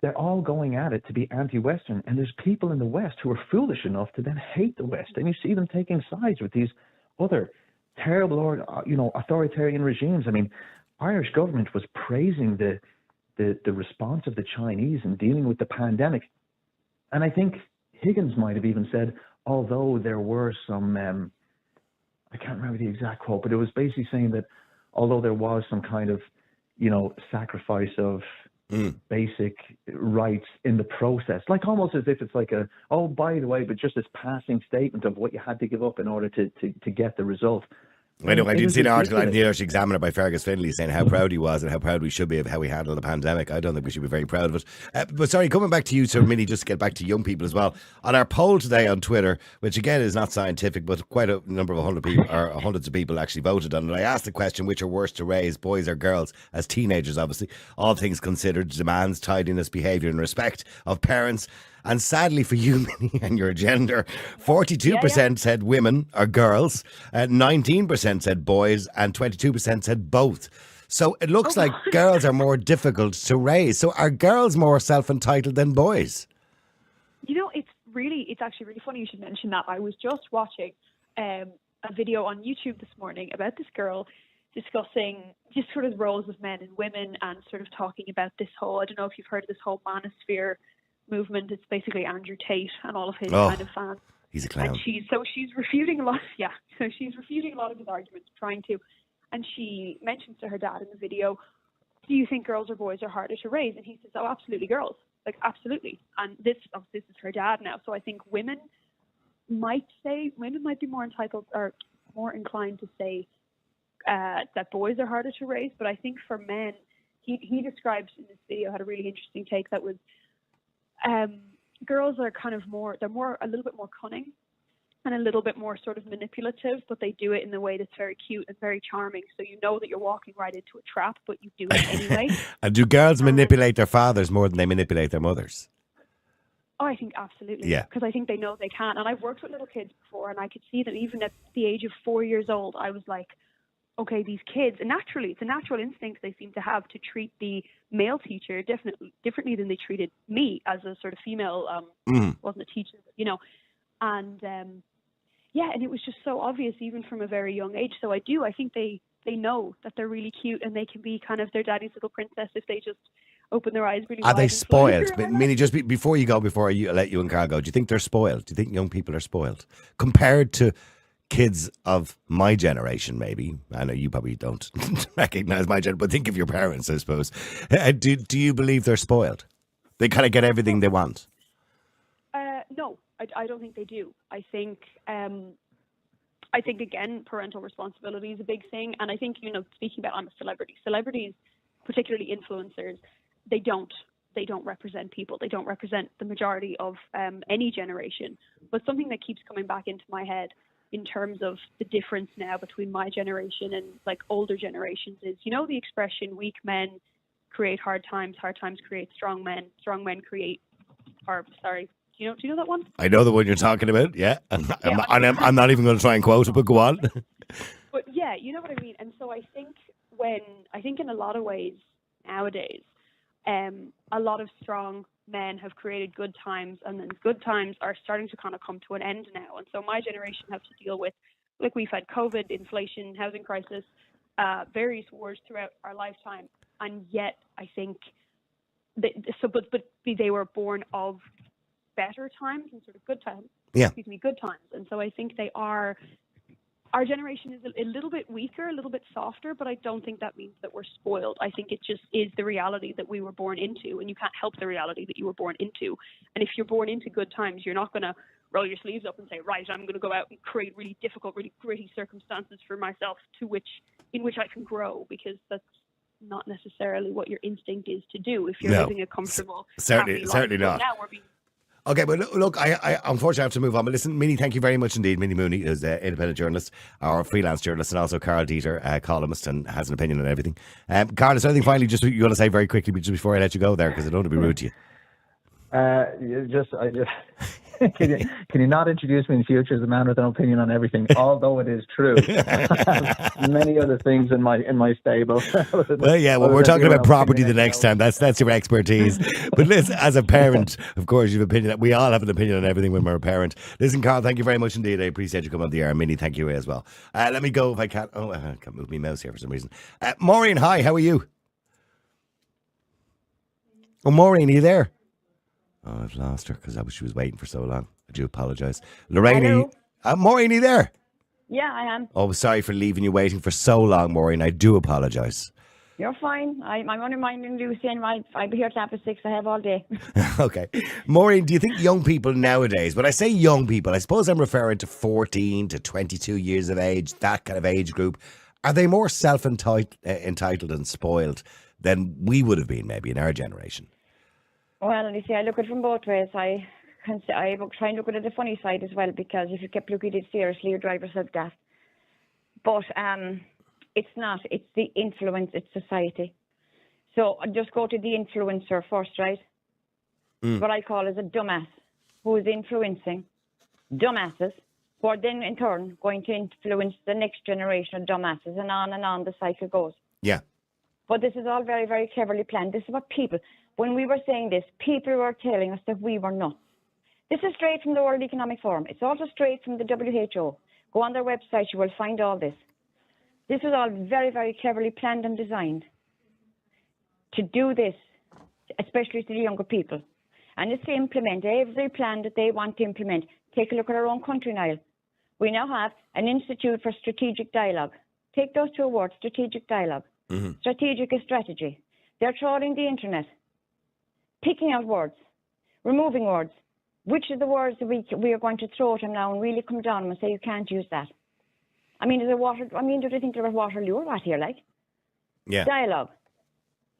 they're all going at it to be anti-Western. And there's people in the West who are foolish enough to then hate the West, and you see them taking sides with these other terrible, authoritarian regimes. I mean, Irish government was praising the response of the Chinese in dealing with the pandemic. And I think Higgins might have even said, although there were some, I can't remember the exact quote, but it was basically saying that although there was some kind of, sacrifice of basic rights in the process, like almost as if it's like by the way, but just this passing statement of what you had to give up in order to get the result. I know. I did see an article in the Irish Examiner by Fergus Finlay saying how proud he was and how proud we should be of how we handled the pandemic. I don't think we should be very proud of it. But sorry, coming back to you, Sir Minnie, just to get back to young people as well. On our poll today on Twitter, which again is not scientific, but quite a number of hundreds of people actually voted on it. I asked the question, which are worse to raise, boys or girls, as teenagers, obviously. All things considered, demands, tidiness, behaviour and respect of parents. And sadly for you, Minnie, and your gender, 42% said women or girls, 19% said boys, and 22% said both. So it looks like girls are more difficult to raise. So are girls more self-entitled than boys? It's actually really funny you should mention that. I was just watching a video on YouTube this morning about this girl discussing just sort of roles of men and women, and sort of talking about this whole, I don't know if you've heard of this whole manosphere movement. It's basically Andrew Tate and all of his kind of fans. He's a clown. And she's refuting a lot. Yeah, so she's refuting a lot of his arguments, and she mentions to her dad in the video, "Do you think girls or boys are harder to raise?" And he says, "Oh, absolutely, girls. Like, absolutely." And this is her dad now. So I think women might be more entitled or more inclined to say that boys are harder to raise. But I think for men, he describes in this video, had a really interesting take that was, girls are kind of a little bit more cunning and a little bit more sort of manipulative, but they do it in a way that's very cute and very charming. So you know that you're walking right into a trap, but you do it anyway. And do girls manipulate their fathers more than they manipulate their mothers? Oh, I think absolutely. Yeah. Because I think they know they can. And I've worked with little kids before, and I could see that even at the age of 4 years old, I was like, okay, these kids, and naturally, it's a natural instinct they seem to have to treat the male teacher differently than they treated me as a sort of female, wasn't a teacher, you know, and yeah, and it was just so obvious even from a very young age. So I think they know that they're really cute and they can be kind of their daddy's little princess if they just open their eyes really wide. Are they and fly spoiled? around. Minnie, just before you go, before I let you and Carl go, do you think they're spoiled? Do you think young people are spoiled compared to kids of my generation? Maybe I know you probably don't recognize my generation, but think of your parents, I suppose. Do you believe they're spoiled? They kind of get everything they want. No, I don't think they do. I think again, parental responsibility is a big thing, and I think, you know, speaking about, I'm a celebrity. Celebrities, particularly influencers, they don't represent people. They don't represent the majority of any generation. But something that keeps coming back into my head in terms of the difference now between my generation and like older generations is, you know, the expression weak men create hard times create strong men create, or sorry, do you know that one? I know the one you're talking about. Yeah, I'm not even going to try and quote it, but go on. But yeah, you know what I mean. And so I think in a lot of ways nowadays, a lot of strong men have created good times, and then good times are starting to kind of come to an end now. And so my generation has to deal with, like, we've had COVID, inflation, housing crisis, various wars throughout our lifetime, and yet I think but they were born of better times and sort of good times. Yeah. Good times. And so I think our generation is a little bit weaker, a little bit softer, but I don't think that means that we're spoiled. I think it just is the reality that we were born into, and you can't help the reality that you were born into. And if you're born into good times, you're not going to roll your sleeves up and say, right, I'm going to go out and create really difficult, really gritty circumstances for myself in which I can grow, because that's not necessarily what your instinct is to do if you're living a comfortable, certainly not. Now we're being... Okay, but look, I unfortunately have to move on. But listen, Minnie, thank you very much indeed. Minnie Mooney is an independent journalist, or freelance journalist, and also Carl Dieter, columnist, and has an opinion on everything. Carl, is there anything finally just you want to say very quickly just before I let you go there, because I don't want to be rude to you? Can you not introduce me in future as a man with an opinion on everything? Although it is true, many other things in my stable. Well, yeah. Well, we're talking about property the next time. That's your expertise. But listen, as a parent, of course, you've opinion. We all have an opinion on everything when we're a parent. Listen, Carl, thank you very much indeed. I appreciate you coming on the air. Minnie, thank you as well. Let me go if I can't. Oh, I can't move my mouse here for some reason. Maureen, hi. How are you? Oh, Maureen, are you there? Oh, I've lost her because she was waiting for so long. I do apologise. Lorraine, Maureen, are you there? Yeah, I am. Oh, sorry for leaving you waiting for so long, Maureen. I do apologise. You're fine. I'm only minding Lucy, and I'll be here till after 6. I have all day. Okay. Maureen, do you think young people nowadays, when I say young people, I suppose I'm referring to 14 to 22 years of age, that kind of age group, are they more entitled and spoiled than we would have been maybe in our generation? Well, you see, I look at it from both ways. I try and look at it the funny side as well, because if you kept looking at it seriously, you drive yourself daft. But it's not. It's the influence. It's society. So I'll just go to the influencer first, right? What I call is a dumbass who is influencing dumbasses, who are then in turn going to influence the next generation of dumbasses, and on the cycle goes. Yeah. But this is all very, very cleverly planned. This is what people... When we were saying this, people were telling us that we were nuts. This is straight from the World Economic Forum. It's also straight from the WHO. Go on their website, you will find all this. This is all very, very cleverly planned and designed to do this, especially to the younger people. And it's to implement every plan that they want to implement. Take a look at our own country, Niall. We now have an Institute for Strategic Dialogue. Take those two words, strategic dialogue. Mm-hmm. Strategic is strategy. They're trawling the internet, picking out words, removing words. Which are the words that we are going to throw at them now and really come down and say you can't use that? I mean, do they think they're at Waterloo or what here, like? Yeah. Dialogue.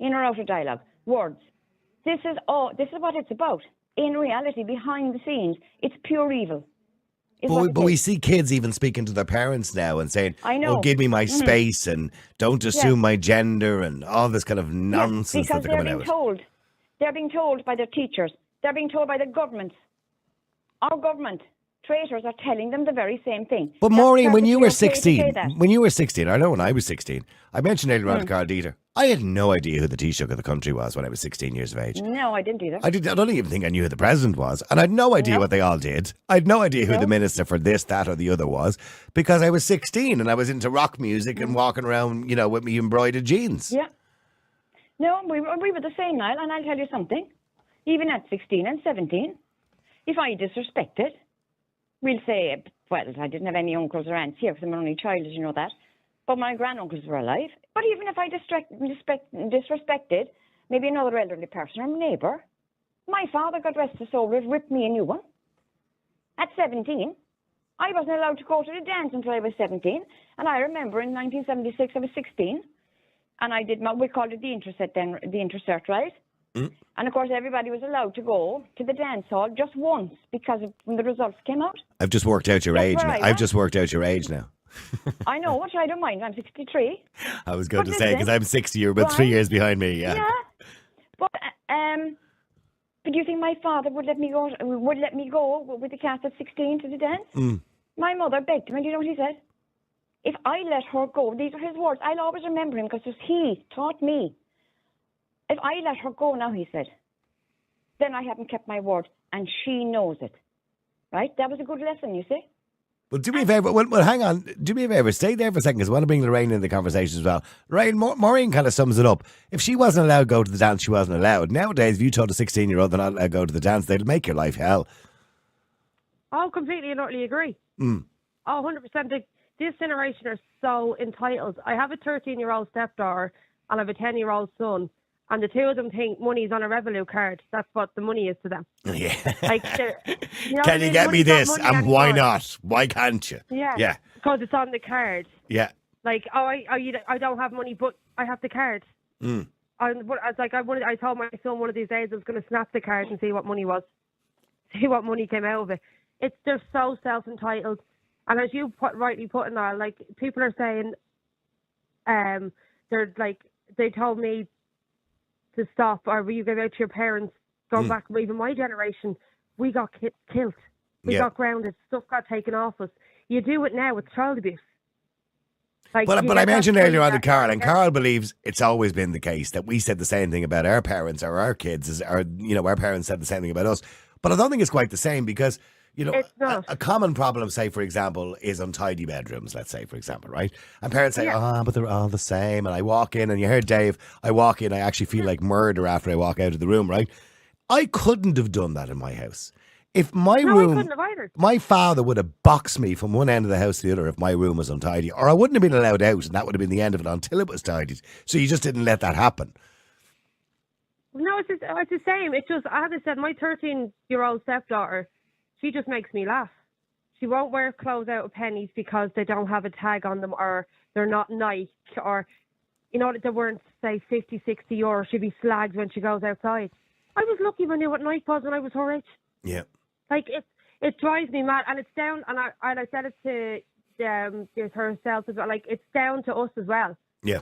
In or out of dialogue. Words. This is what it's about. In reality, behind the scenes, it's pure evil. But we see kids even speaking to their parents now and saying, I know. "Oh, give me my space and don't assume my gender," and all this kind of nonsense that they're coming out with. They're being told by their teachers. They're being told by the government. Our government administrators are telling them the very same thing. But That's Maureen, when you perfectly were okay to say 16, that. when you were 16, I know when I was 16, I mentioned earlier on to Carl Dieter, I had no idea who the Taoiseach of the country was when I was 16 years of age. No, I didn't either. I don't even think I knew who the president was. And I had no idea No. what they all did. I had no idea who No. the minister for this, that or the other was because I was 16 and I was into rock music and walking around, with me embroidered jeans. Yeah. No, we were the same, Niall, and I'll tell you something. Even at 16 and 17, if I disrespected, we'll say, well, I didn't have any uncles or aunts here because I'm an only child, as you know that. But my granduncles were alive. But even if I disrespected maybe another elderly person or a neighbour, my father, God rest his soul, ripped me a new one. At 17, I wasn't allowed to go to the dance until I was 17. And I remember in 1976, I was 16. And I did we called it the intercert then, the intercert, right? Mm. And of course, everybody was allowed to go to the dance hall just once because when the results came out. I've just worked out your age now. I've just worked out your age now. I know, which I don't mind. I'm 63. I was going to say, because I'm 60, you're about 3 years behind me, yeah. Yeah. But do you think my father would let me go with the cast at 16 to the dance? Mm. My mother begged him, and do you know what he said? If I let her go, these are his words, I'll always remember him because he taught me. If I let her go now, he said, then I haven't kept my word, and she knows it. Right? That was a good lesson, you see. Well, do me a favour. Well, hang on. Do me a favour. Stay there for a second because I want to bring Lorraine in the conversation as well. Lorraine, Maureen kind of sums it up. If she wasn't allowed to go to the dance, she wasn't allowed. Nowadays, if you told a 16-year-old they're not allowed to go to the dance, they'll make your life hell. Oh, completely and utterly agree. Mm. Oh, 100%. This generation are so entitled. I have a 13-year-old stepdaughter and I have a 10-year-old son. And the two of them think money's on a Revolut card. That's what the money is to them. Yeah. Like, can you get me this? And why not? Why can't you? Yeah. Yeah. Because it's on the card. Yeah. Like, I don't have money, but I have the card. Mm. I told my son one of these days I was going to snap the card and see what money was. See what money came out of it. They're so self-entitled. And as you rightly put in there, like, people are saying, they're like, they told me to stop, or will you give out to your parents? Going back, even my generation, we got killed. We got grounded. Stuff got taken off us. You do it now with child abuse. Like, but I mentioned earlier on to Carl, and Carl believes it's always been the case that we said the same thing about our parents or our kids, our parents said the same thing about us. But I don't think it's quite the same because, a common problem, say, for example, is untidy bedrooms, let's say, for example, right? And parents say, but they're all the same. And I walk in, and you heard Dave, I walk in, I actually feel like murder after I walk out of the room, right? I couldn't have done that in my house. If my room, I couldn't have either. My father would have boxed me from one end of the house to the other if my room was untidy, or I wouldn't have been allowed out, and that would have been the end of it until it was tidied. So you just didn't let that happen. No, it's the same. It's just, as I said, my 13-year-old stepdaughter, she just makes me laugh. She won't wear clothes out of pennies because they don't have a tag on them, or they're not Nike, or, that they weren't, say, 50, 60 euro. She'd be slagged when she goes outside. I was lucky when I knew what Nike was when I was her age. Yeah. Like, it drives me mad, and it's down, and I said it to herself as well, like, it's down to us as well. Yeah.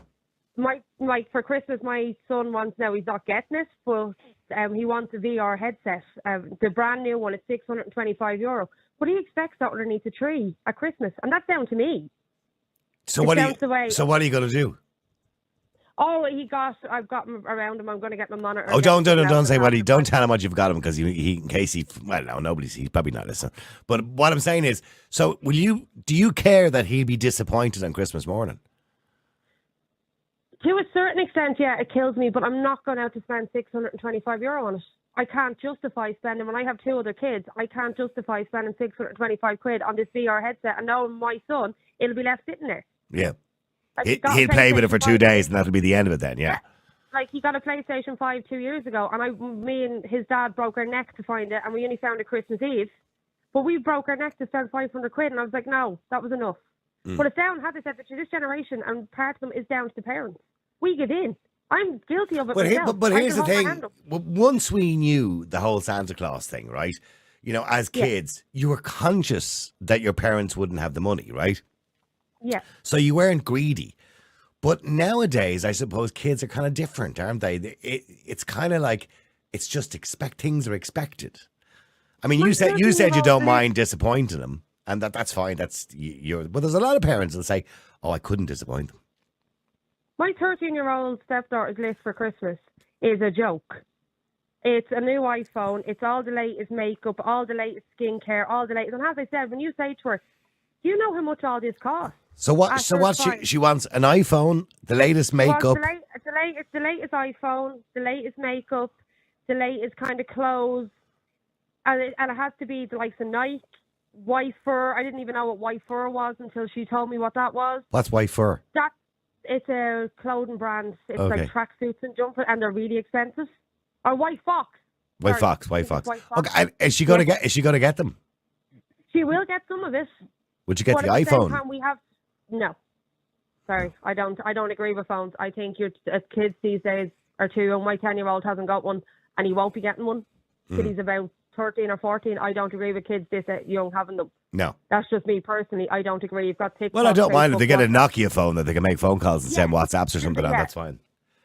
For Christmas, my son wants, now he's not getting it, but he wants a VR headset. The brand new one is €625, but he expects that underneath a tree at Christmas, and that's down to me. So what are you going to do? Oh, I've got him around him. I'm going to get my monitor. Oh, don't say what don't tell him what you've got him, because in case he's probably not listening. But what I'm saying is, so do you care that he'll be disappointed on Christmas morning? To a certain extent, yeah, it kills me, but I'm not going out to spend €625 on it. I can't justify spending, when I have two other kids, I can't justify spending £625 on this VR headset and knowing my son, it'll be left sitting there. Yeah. Like, he'll play with it for 2 days and that'll be the end of it then, yeah. Like, he got a PlayStation 5 2 years ago, and me and his dad broke our neck to find it, and we only found it Christmas Eve. But we broke our neck to spend £500, and I was like, no, that was enough. But it's down, as I said, to this generation, and part of them is down to the parents. We give in. I'm guilty of it myself. But here's the thing. Once we knew the whole Santa Claus thing, right? As kids, you were conscious that your parents wouldn't have the money, right? Yeah. So you weren't greedy. But nowadays, I suppose kids are kind of different, aren't they? It's kind of like, it's just things are expected. I mean, you said you don't mind disappointing them, and that's fine. That's but there's a lot of parents that say, "Oh, I couldn't disappoint them." My 13-year-old stepdaughter's list for Christmas is a joke. It's a new iPhone. It's all the latest makeup, all the latest skincare, all the latest. And as I said, when you say to her, "Do you know how much all this costs?" So what? She wants an iPhone, the latest makeup. The latest iPhone, the latest makeup, the latest kind of clothes, and it has to be the likes of Nike, white fur. I didn't even know what white fur was until she told me what that was. What's white fur? It's a clothing brand. It's Okay. like tracksuits and jumpers, and they're really expensive. Or White Fox. White Fox. Okay, and is she going to get them? She will get some of it. Would you get But the at the same iPhone? time, no. Sorry, I don't agree with phones. I think kids these days are too young. My 10-year-old hasn't got one, and he won't be getting one till he's about 13 or 14. I don't agree with kids this young having them. No. That's just me personally. I don't agree. You've got TikTok. Well, I don't mind if they get a WhatsApp. Nokia phone that they can make phone calls and send WhatsApps or something on. Yeah. That's fine.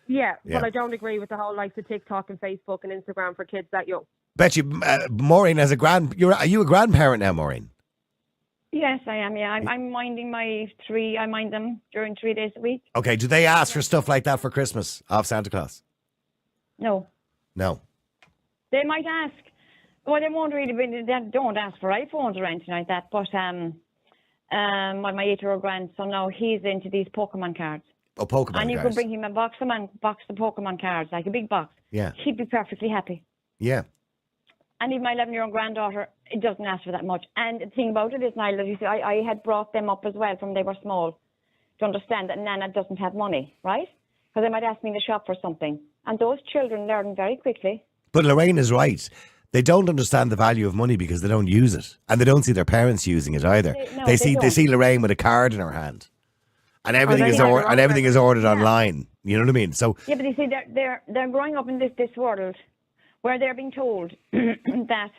Yeah, Yeah. but I don't agree with the whole likes of TikTok and Facebook and Instagram for kids that young. Bet you, Maureen, as are you a grandparent now, Maureen? Yes, I am. Yeah, I'm minding my 3. I mind them during 3 days a week. Okay, do they ask for stuff like that for Christmas off Santa Claus? No, No. they might ask. Well, they won't really. They don't ask for iPhones or anything like that. But my 8-year-old grandson now, he's into these Pokemon cards. Oh, Pokemon And you cards. could bring him a box of Pokemon cards, like a big box. Yeah. He'd be perfectly happy. Yeah. And even my 11-year-old granddaughter, it doesn't ask for that much. And the thing about it is, Niall, as you see, I had brought them up as well from they were small to understand that Nana doesn't have money, right? Because they might ask me in the shop for something. And those children learn very quickly. But Lorraine is right. They don't understand the value of money because they don't use it, and they don't see their parents using it either. They see Lorraine with a card in her hand, and everything is ordered online. You know what I mean? So yeah, but you see, they're growing up in this world where they're being told that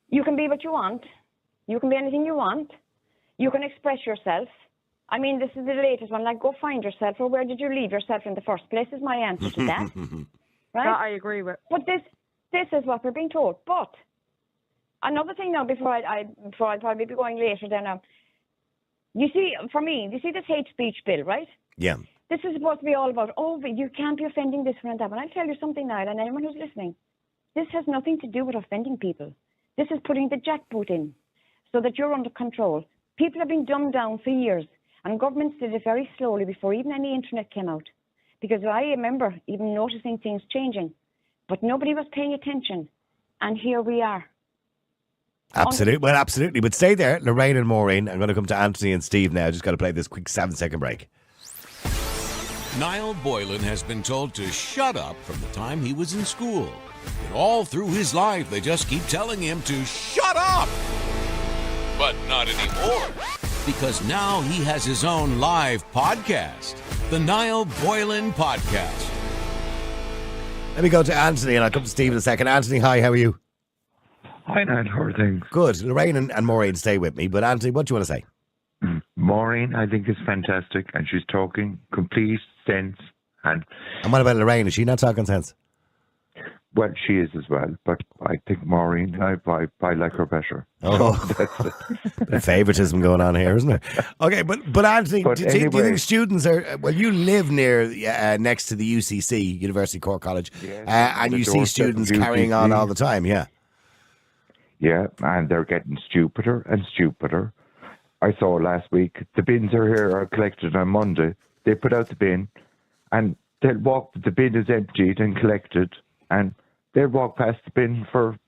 you can be what you want, you can be anything you want, you can express yourself. I mean, this is the latest one. Like, go find yourself, or where did you leave yourself in the first place? Is my answer to that. Right? That I agree with. But this is what we're being told. But another thing now, before I'd probably be going later there now. You see, for me, you see this hate speech bill, right? yeah, This is supposed to be all about, but you can't be offending this one and that one. I'll tell you something, Niall, and anyone who's listening. This has nothing to do with offending people. This is putting the jackboot in so that you're under control. People have been dumbed down for years, and governments did it very slowly before even any internet came out. Because I remember even noticing things changing, but nobody was paying attention. And here we are. absolutely. Well, absolutely. But stay there, Lorraine and Maureen. I'm going to come to Anthony and Steve now. Just got to play this quick 7-second break. Niall Boylan has been told to shut up from the time he was in school. And all through his life, they just keep telling him to shut up. But not anymore. Because now he has his own live podcast, the Niall Boylan Podcast. Let me go to Anthony and I'll come to Steve in a second. Anthony, hi, how are you? Hi, Niall. How are things? Good. Lorraine and Maureen stay with me. But Anthony, what do you want to say? Maureen, I think, is fantastic, and she's talking complete sense. And what about Lorraine? Is she not talking sense? well, she is as well. But I think Maureen, I like her better. Oh, the favouritism going on here, isn't there? Okay, but Anthony, do you think students are? Well, you live near next to the UCC, University Cork College, and you see students carrying on all the time. Yeah. Yeah, and they're getting stupider and stupider. I saw last week the bins are collected on Monday. They put out the bin, and they'll walk. The bin is emptied and collected, and they'll walk past the bin for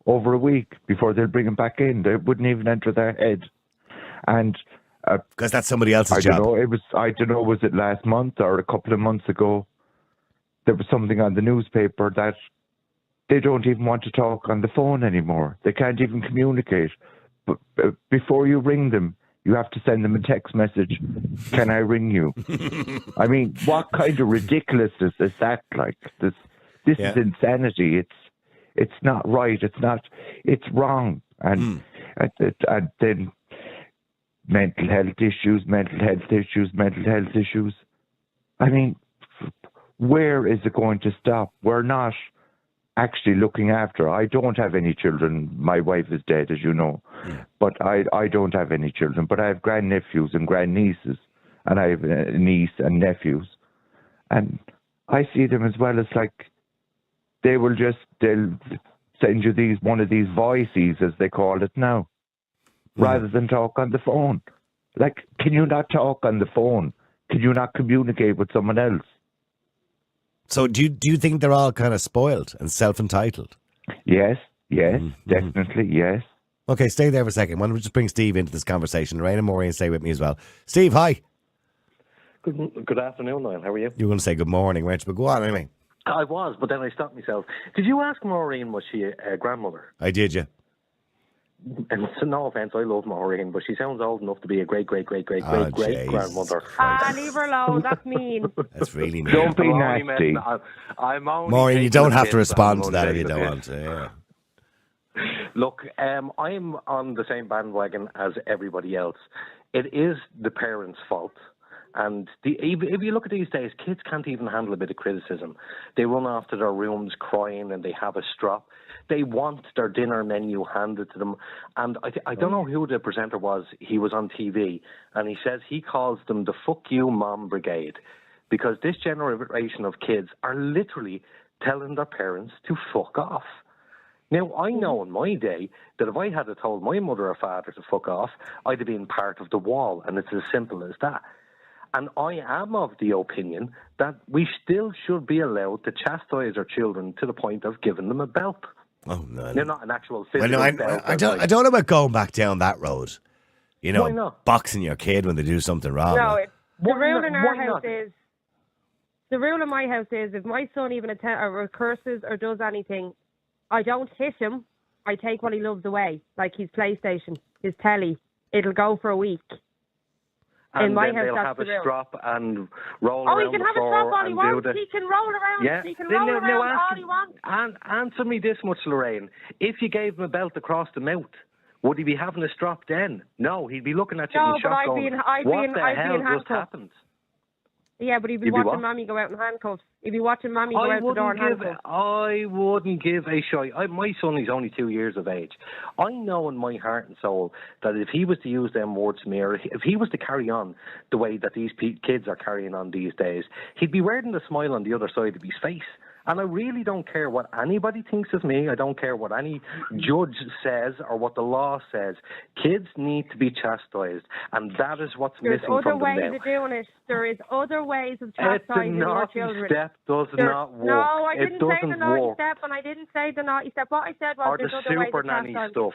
over a week before they'll bring them back in. They wouldn't even enter their head, and because that's somebody else's job. I don't know. Was it last month or a couple of months ago? There was something on the newspaper that they don't even want to talk on the phone anymore. They can't even communicate. But before you ring them, you have to send them a text message. Can I ring you? I mean, what kind of ridiculousness is that? Like this is insanity. It's not right. It's wrong. And then mental health issues. I mean, where is it going to stop? We're not actually looking after her. I don't have any children. My wife is dead, as you know. But I don't have any children. But I have grandnephews and grandnieces. And I have a niece and nephews. And I see them as well as like, they'll send you one of these voices, as they call it now, rather than talk on the phone. Like, can you not talk on the phone? Can you not communicate with someone else? So do you think they're all kind of spoiled and self-entitled? Yes, definitely, yes. Okay, stay there for a second. Why don't we just bring Steve into this conversation? Lorraine and Maureen, stay with me as well. Steve, hi. Good afternoon, Niall. How are you? You were going to say good morning, weren't you? But go on anyway. I was, but then I stopped myself. Did you ask Maureen, was she a grandmother? I did, yeah. And so, no offence, I love Maureen, but she sounds old enough to be a great-great-great-great-great-great-grandmother. Leave her alone. That's mean. That's really mean. Don't be nasty. Maureen, you don't have to respond to that if you don't want to. Yeah. Look, I'm on the same bandwagon as everybody else. It is the parents' fault. And if you look at these days, kids can't even handle a bit of criticism. They run off to their rooms crying and they have a strop. They want their dinner menu handed to them. And I don't know who the presenter was. He was on TV and he says he calls them the fuck you mom brigade, because this generation of kids are literally telling their parents to fuck off. Now, I know in my day that if I had told my mother or father to fuck off, I'd have been part of the wall, and it's as simple as that. And I am of the opinion that we still should be allowed to chastise our children to the point of giving them a belt. Oh, no. They're not an actual physical belt. I don't know about going back down that road. You know, why not? Boxing your kid when they do something wrong. No, the rule in our house is, the rule in my house is, if my son even or curses or does anything, I don't hit him. I take what he loves away, like his PlayStation, his telly. It'll go for a week. And in my then house, they'll that's have the a rule. strop and roll Oh, around he can the have a floor strop all he and wants. do the... He can roll around. Yeah. He can Then roll around all he wants. Answer me this much, Lorraine. If you gave him a belt across the mouth, would he be having a strop then? No, he'd be looking at you in shock going, what the hell just happened? Yeah, but he'd be watching Mommy go out in handcuffs. He'd be watching Mommy go out the door in handcuffs. I wouldn't give a shite. My son is only 2 years of age. I know in my heart and soul that if he was to use them words to me, or if he was to carry on the way that these kids are carrying on these days, he'd be wearing the smile on the other side of his face. And I really don't care what anybody thinks of me. I don't care what any judge says or what the law says. Kids need to be chastised, and that is what's missing from them now. There's other ways of doing it. There is other ways of chastising your children. The naughty step does not work. No, I didn't say the naughty work. step, and I didn't say the naughty step. What I said was there's other ways of chastising. Or the super nanny stuff.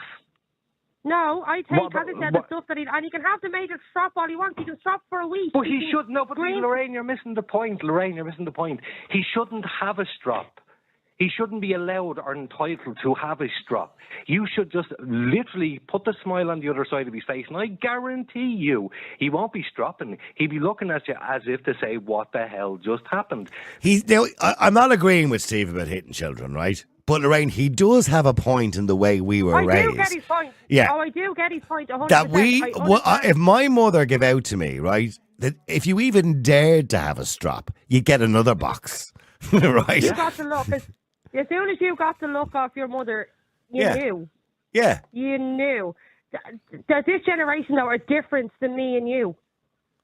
No, I take, as I said, the stuff that and he can have the major strop all he wants. He can strop for a week. But he should, no, but Lorraine, you're missing the point. Lorraine, you're missing the point. He shouldn't have a strop. He shouldn't be allowed or entitled to have a strop. You should just literally put the smile on the other side of his face, and I guarantee you he won't be stropping. He'll be looking at you as if to say, what the hell just happened? I'm not agreeing with Steve about hitting children, right? But Lorraine, he does have a point in the way we were raised. I do get his point. Yeah. Oh, I do get his point. 100%. That if my mother gave out to me, right, that if you even dared to have a strop, you get another box, right? You got to look. As soon as you got the look off your mother, you knew. Yeah. You knew. This generation, though, are different than me and you.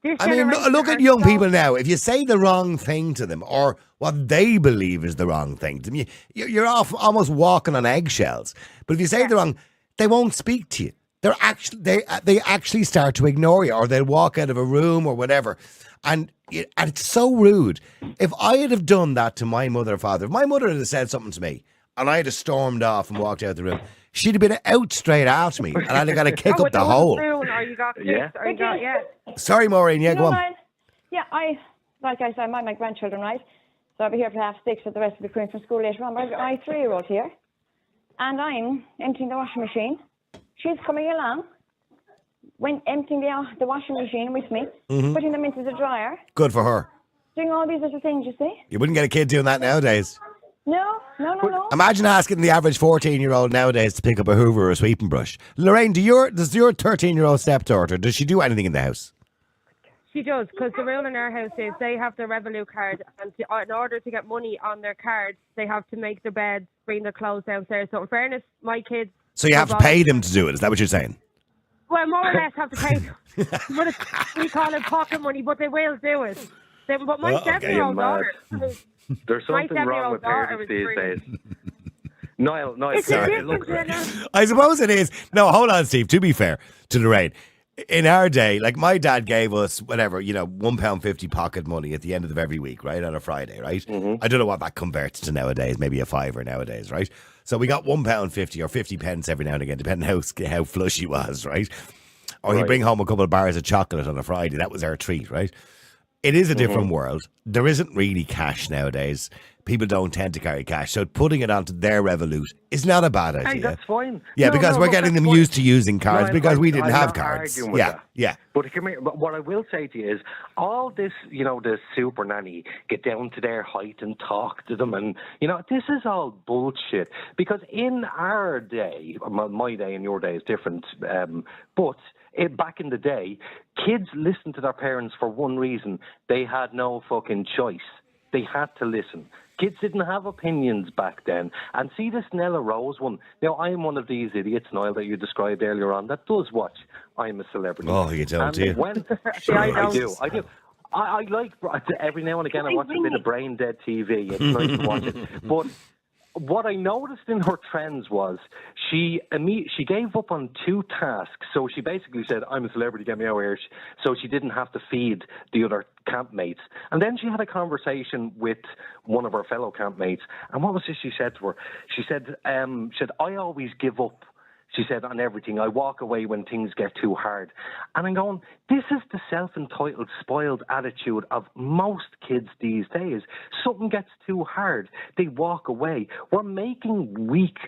Look at young people now. If you say the wrong thing to them or what they believe is the wrong thing to them, you're off almost walking on eggshells. But if you say the wrong, they won't speak to you. They actually start to ignore you, or they'll walk out of a room or whatever. And it's so rude. If I had have done that to my mother or father, if my mother had said something to me and I had have stormed off and walked out the room, she'd have been out straight after me and I'd have got to kick up the hole. Sorry, Maureen, go on. Yeah, like I said, my grandchildren, right? So I'll be here for 6:30 with the rest of the crew from school later on. But I've got my 3-year-old here, and I'm emptying the washing machine. She's coming along, emptying the washing machine with me, putting them into the dryer. Good for her. Doing all these little things, you see. You wouldn't get a kid doing that nowadays. No. Imagine asking the average 14-year-old nowadays to pick up a Hoover or a sweeping brush. Lorraine, does your 13-year-old stepdaughter, does she do anything in the house? She does, because the rule in our house is they have their Revolut card, and in order to get money on their card, they have to make their beds, bring their clothes downstairs. So in fairness, my kids... So you have to pay them to do it, is that what you're saying? Well, more or less have to pay them. But we call it pocket money, but they will do it. But my 7-year-old daughter... There's something wrong with parents these days. Niall, sorry. Look, I suppose it is. No, hold on, Steve. To be fair to Lorraine, in our day, like my dad gave us whatever, £1.50 pocket money at the end of every week, right, on a Friday, right? I don't know what that converts to nowadays, maybe a fiver nowadays, right? So we got £1.50 or 50 pence every now and again, depending how flush he was, right? Or he'd bring home a couple of bars of chocolate on a Friday. That was our treat, right? It is a different world. There isn't really cash nowadays. People don't tend to carry cash. So putting it onto their Revolut is not a bad idea. Hey, that's fine. Yeah, because we're getting them used to using cards because we didn't have cards. Yeah. But come here, but what I will say to you is, all this, the super nanny, get down to their height and talk to them, and this is all bullshit. Because in our day, my day and your day is different, but back in the day, kids listened to their parents for one reason: they had no fucking choice. They had to listen. Kids didn't have opinions back then. And see this Nella Rose one. Now, I am one of these idiots, Niall, that you described earlier on, that does watch I'm a Celebrity. Oh, you don't, do you? I do. I like, every now and again, I watch a bit of brain dead TV. It's nice to watch it. But what I noticed in her trends was she gave up on 2 tasks. So she basically said, I'm a celebrity, get me out of here. So she didn't have to feed the other campmates. And then she had a conversation with one of her fellow campmates. And what was it she said to her? She said, I always give up. She said, on everything. I walk away when things get too hard. And I'm going, this is the self-entitled, spoiled attitude of most kids these days. Something gets too hard, they walk away. We're making weak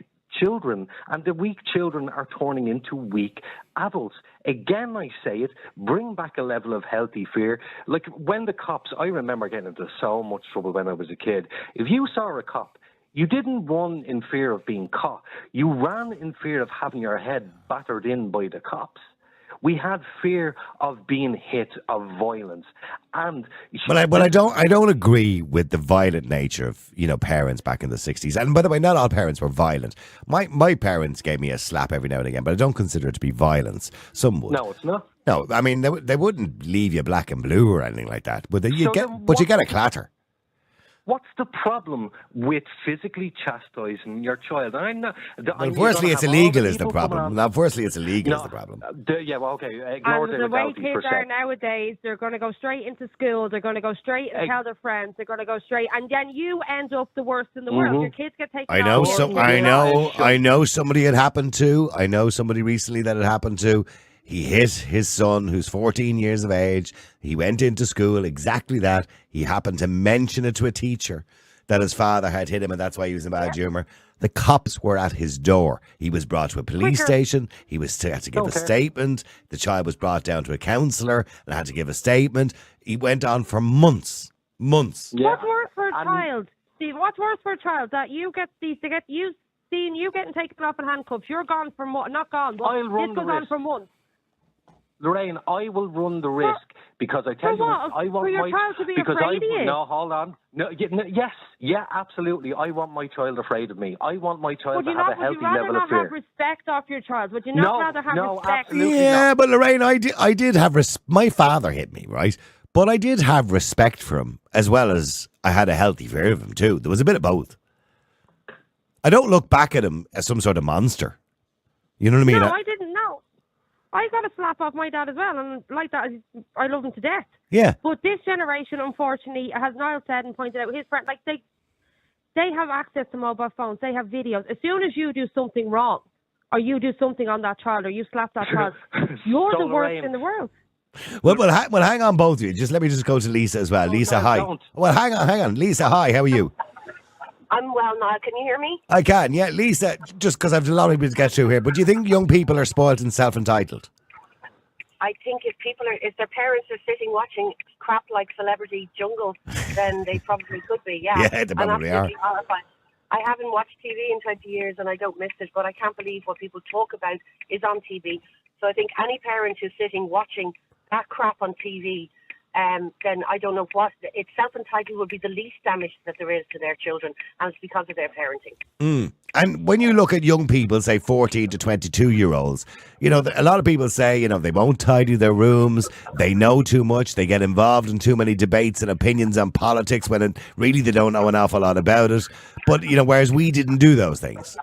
children, and the weak children are turning into weak adults. Again, I say it, bring back a level of healthy fear. Like when the cops, I remember getting into so much trouble when I was a kid. If you saw a cop, you didn't run in fear of being caught. You ran in fear of having your head battered in by the cops. We had fear of being hit, of violence, and but I don't agree with the violent nature of parents back in the 60s. And by the way, not all parents were violent. My parents gave me a slap every now and again, but I don't consider it to be violence. Some would. No, it's not. No, I mean they wouldn't leave you black and blue or anything like that. But you get a clatter. What's the problem with physically chastising your child? Firstly, it's illegal is the problem. Now, firstly, it's illegal is the problem. Ignore the way kids are nowadays, they're going to go straight into school. They're going to go straight and tell their friends. They're going to go straight, and then you end up the worst in the world. Your kids get taken. I know somebody it happened to. I know somebody recently that it happened to. He hit his son, who's 14 years of age. He went into school, exactly that. He happened to mention it to a teacher that his father had hit him, and that's why he was in bad humour. The cops were at his door. He was brought to a police station. He had to give a statement. The child was brought down to a counsellor and had to give a statement. He went on for months. Yeah. What's worse for a child, Steve? What's worse for a child? That you get these, to get you seeing you getting taken off in handcuffs. You're gone for not gone, but this goes on for months. Lorraine, I will run the risk because I tell you what, I want your child to be afraid of you. No, hold on. No, yes, absolutely. I want my child afraid of me. I want my child to have a healthy level of fear. Would you rather not have respect off your child? Would you not rather have respect? Absolutely yeah, not. But Lorraine, I did have my father hit me, right? But I did have respect for him as well as I had a healthy fear of him too. There was a bit of both. I don't look back at him as some sort of monster. You know what I mean? No, I didn't know. I got a slap off my dad as well, and like that, I love him to death. Yeah. But this generation, unfortunately, as Niall said and pointed out, his friend, like they have access to mobile phones, they have videos. As soon as you do something wrong, or you do something on that child, or you slap that child, you're the worst in the world. Well, hang on, both of you. Let me go to Lisa as well. Lisa, hi. Don't. Well, hang on. Lisa, hi. How are you? I'm well, Niall. Can you hear me? I can, yeah. Lisa, just because I've a lot of people to get through here, but do you think young people are spoiled and self-entitled? I think if their parents are sitting watching crap like Celebrity Jungle, then they probably could be, yeah. Yeah, they probably are. Horrified. I haven't watched TV in 20 years and I don't miss it, but I can't believe what people talk about is on TV. So I think any parent who's sitting watching that crap on TV then I don't know what. It's self-entitled would be the least damage that there is to their children, and it's because of their parenting. And when you look at young people, say 14 to 22-year-olds, you know, a lot of people say, you know, they won't tidy their rooms, they know too much, they get involved in too many debates and opinions on politics when really they don't know an awful lot about it. But, you know, whereas we didn't do those things.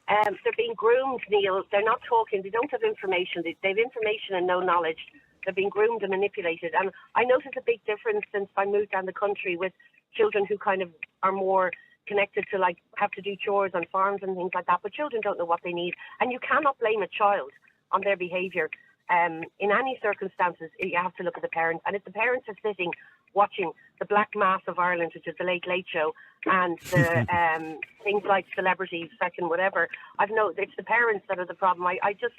They're being groomed, Neil. They're not talking. They don't have information. They have information and no knowledge. They're being groomed and manipulated. And I notice a big difference since I moved down the country with children who kind of are more connected to, like, have to do chores on farms and things like that. But children don't know what they need. And you cannot blame a child on their behaviour. In any circumstances, you have to look at the parents. And if the parents are sitting watching the Black Mass of Ireland, which is the Late Late Show, and the things like Celebrity Second, whatever, I've known it's the parents that are the problem. I just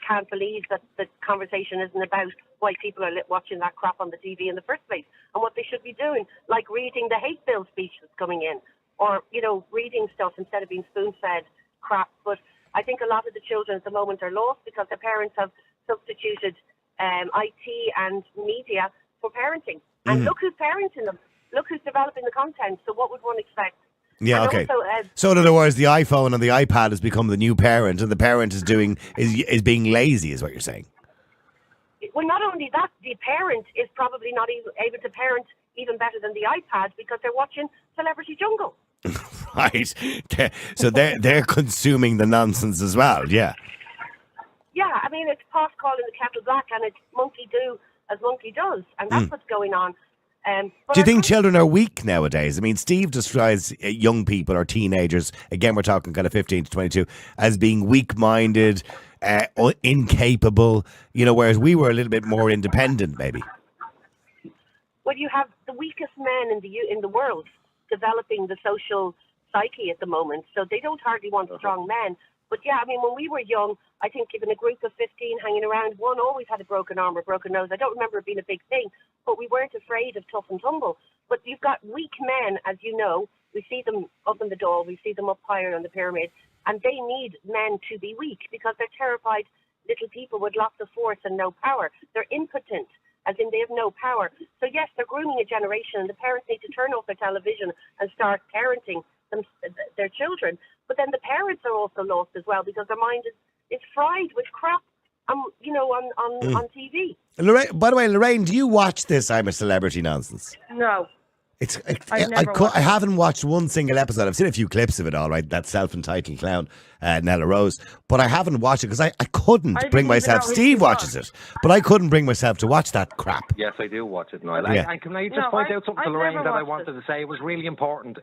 can't believe that the conversation isn't about why people are watching that crap on the TV in the first place and what they should be doing, like reading the hate bill speech that's coming in, or, you know, reading stuff instead of being spoon-fed crap. But I think a lot of the children at the moment are lost because their parents have substituted IT and media for parenting. And look who's parenting them. Look who's developing the content. So what would one expect? Yeah, and okay. Also, so in other words, the iPhone and the iPad has become the new parent, and the parent is being lazy, is what you're saying. Well, not only that, the parent is probably not even able to parent even better than the iPad because they're watching Celebrity Jungle. Right. So they're consuming the nonsense as well, yeah. Yeah, I mean, it's pot calling the kettle black, and it's monkey do as monkey does, and that's what's going on. Do you think children are weak nowadays? I mean, Steve describes young people or teenagers, again, we're talking kind of 15 to 22, as being weak-minded, incapable, you know, whereas we were a little bit more independent, maybe. Well, you have the weakest men in the world developing the social psyche at the moment, so they don't hardly want strong men. But yeah, I mean, when we were young, I think given a group of 15 hanging around, one always had a broken arm or broken nose. I don't remember it being a big thing, but we weren't afraid of tough and tumble. But you've got weak men, as you know. We see them up in the Dáil, we see them up higher on the pyramid, and they need men to be weak because they're terrified little people with lots of force and no power. They're impotent, as in they have no power. So yes, they're grooming a generation, and the parents need to turn off their television and start parenting their children. But then the parents are also lost as well because their mind is fried with crap, you know, on TV. Lorraine, by the way, Lorraine, do you watch this I'm a Celebrity nonsense? No. I haven't watched one single episode. I've seen a few clips of it, all right, that self-entitled clown, Nella Rose, but I haven't watched it because I couldn't bring myself. Steve watches it, but I couldn't bring myself to watch that crap. Yes, I do watch it, Niall. Yeah. And can I just point out something to Lorraine that I wanted to say? It was really important.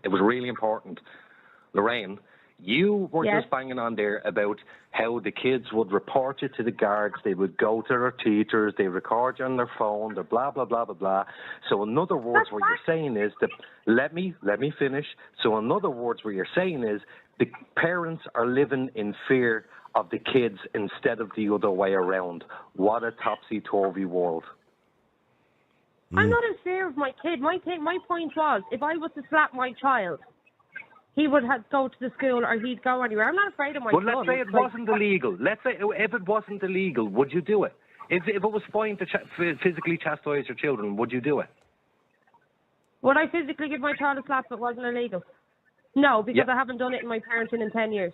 Lorraine, you were just banging on there about how the kids would report you to the guards, they would go to their teachers, they record you on their phone, they're blah, blah, blah, blah, blah. So in other words, what you're saying is that, let me finish. So in other words, what you're saying is the parents are living in fear of the kids instead of the other way around. What a topsy-turvy world. I'm not in fear of my kid. My point was, if I was to slap my child, he would go to the school or he'd go anywhere. I'm not afraid of my son. Well, let's say it wasn't illegal. Let's say if it wasn't illegal, would you do it? If it was fine to physically chastise your children, would you do it? Would I physically give my child a slap if it wasn't illegal? No, because I haven't done it in my parenting in 10 years.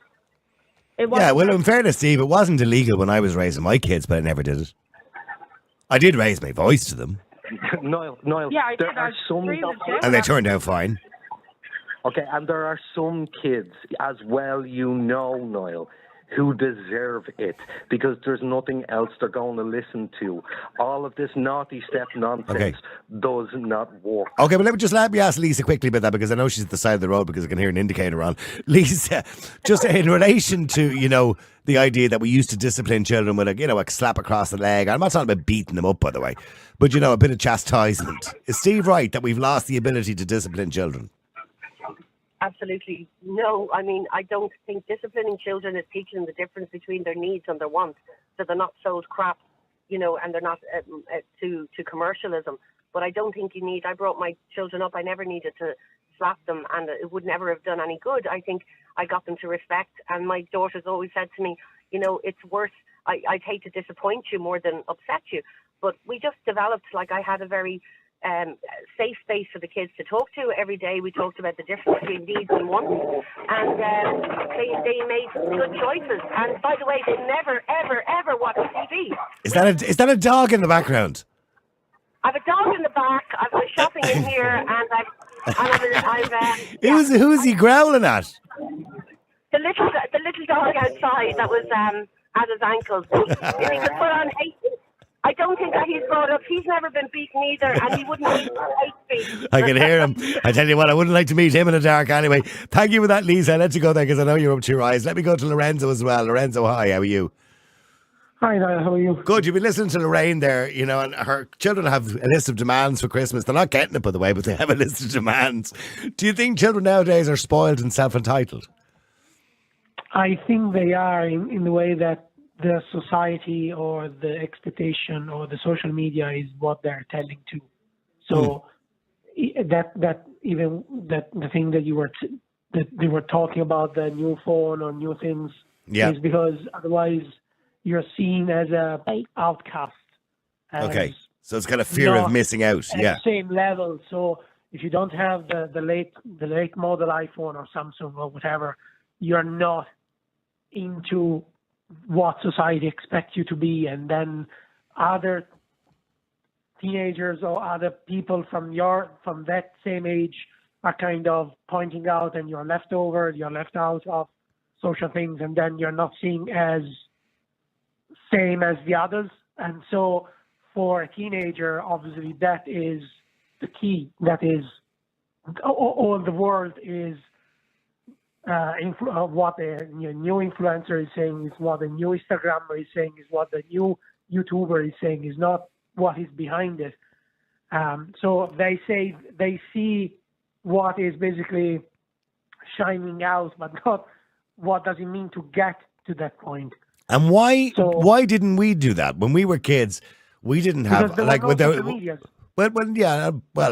Yeah, well, in fairness, Steve, it wasn't illegal when I was raising my kids, but I never did it. I did raise my voice to them. Niall, yeah, I there did. are some... And they turned out fine. Okay, and there are some kids as well, you know, Niall, who deserve it because there's nothing else they're going to listen to. All of this naughty step nonsense does not work. Okay, but let me ask Lisa quickly about that because I know she's at the side of the road because I can hear an indicator on. Lisa, just in relation to, you know, the idea that we used to discipline children with a slap across the leg. I'm not talking about beating them up, by the way, but, you know, a bit of chastisement. Is Steve right that we've lost the ability to discipline children? Absolutely no. I mean, I don't think disciplining children is teaching them the difference between their needs and their wants. So they're not sold crap, you know, and they're not to commercialism. But I don't think you need. I brought my children up. I never needed to slap them, and it would never have done any good. I think I got them to respect. And my daughter's always said to me, you know, it's worse. I'd hate to disappoint you more than upset you. But we just developed, like I had a very safe space for the kids to talk to every day. We talked about the difference between needs and wants, and they made good choices. And by the way, they never, ever, ever watched TV. Is that a dog in the background? I have a dog in the back. I've been shopping in here, and Who's he growling at? The little dog outside that was at his ankles. If he could put on hate, I don't think that he's brought up. He's never been beaten either, and he wouldn't be hate speech. I can hear him. I tell you what, I wouldn't like to meet him in the dark anyway. Thank you for that, Lisa. I'll let you go there because I know you're up to your eyes. Let me go to Lorenzo as well. Lorenzo, hi, how are you? Hi, Niall, how are you? Good. You've been listening to Lorraine there, you know, and her children have a list of demands for Christmas. They're not getting it, by the way, but they have a list of demands. Do you think children nowadays are spoiled and self-entitled? I think they are in the way that the society or the expectation or the social media is what they're telling to. So that the thing that that they were talking about, the new phone or new things, is because otherwise you're seen as a outcast. Okay, so it's kind of fear of missing out. At the same level. So if you don't have the late model iPhone or Samsung or whatever, you're not into what society expects you to be, and then other teenagers or other people from that same age are kind of pointing out, and you're left out of social things, and then you're not seen as same as the others. And so for a teenager, obviously that is the key. That is all the world is what the new influencer is saying, is what the new Instagrammer is saying, is what the new YouTuber is saying, is not what is behind it. So they see what is basically shining out, but not what does it mean to get to that point. And why didn't we do that when we were kids? We didn't have like without. Well,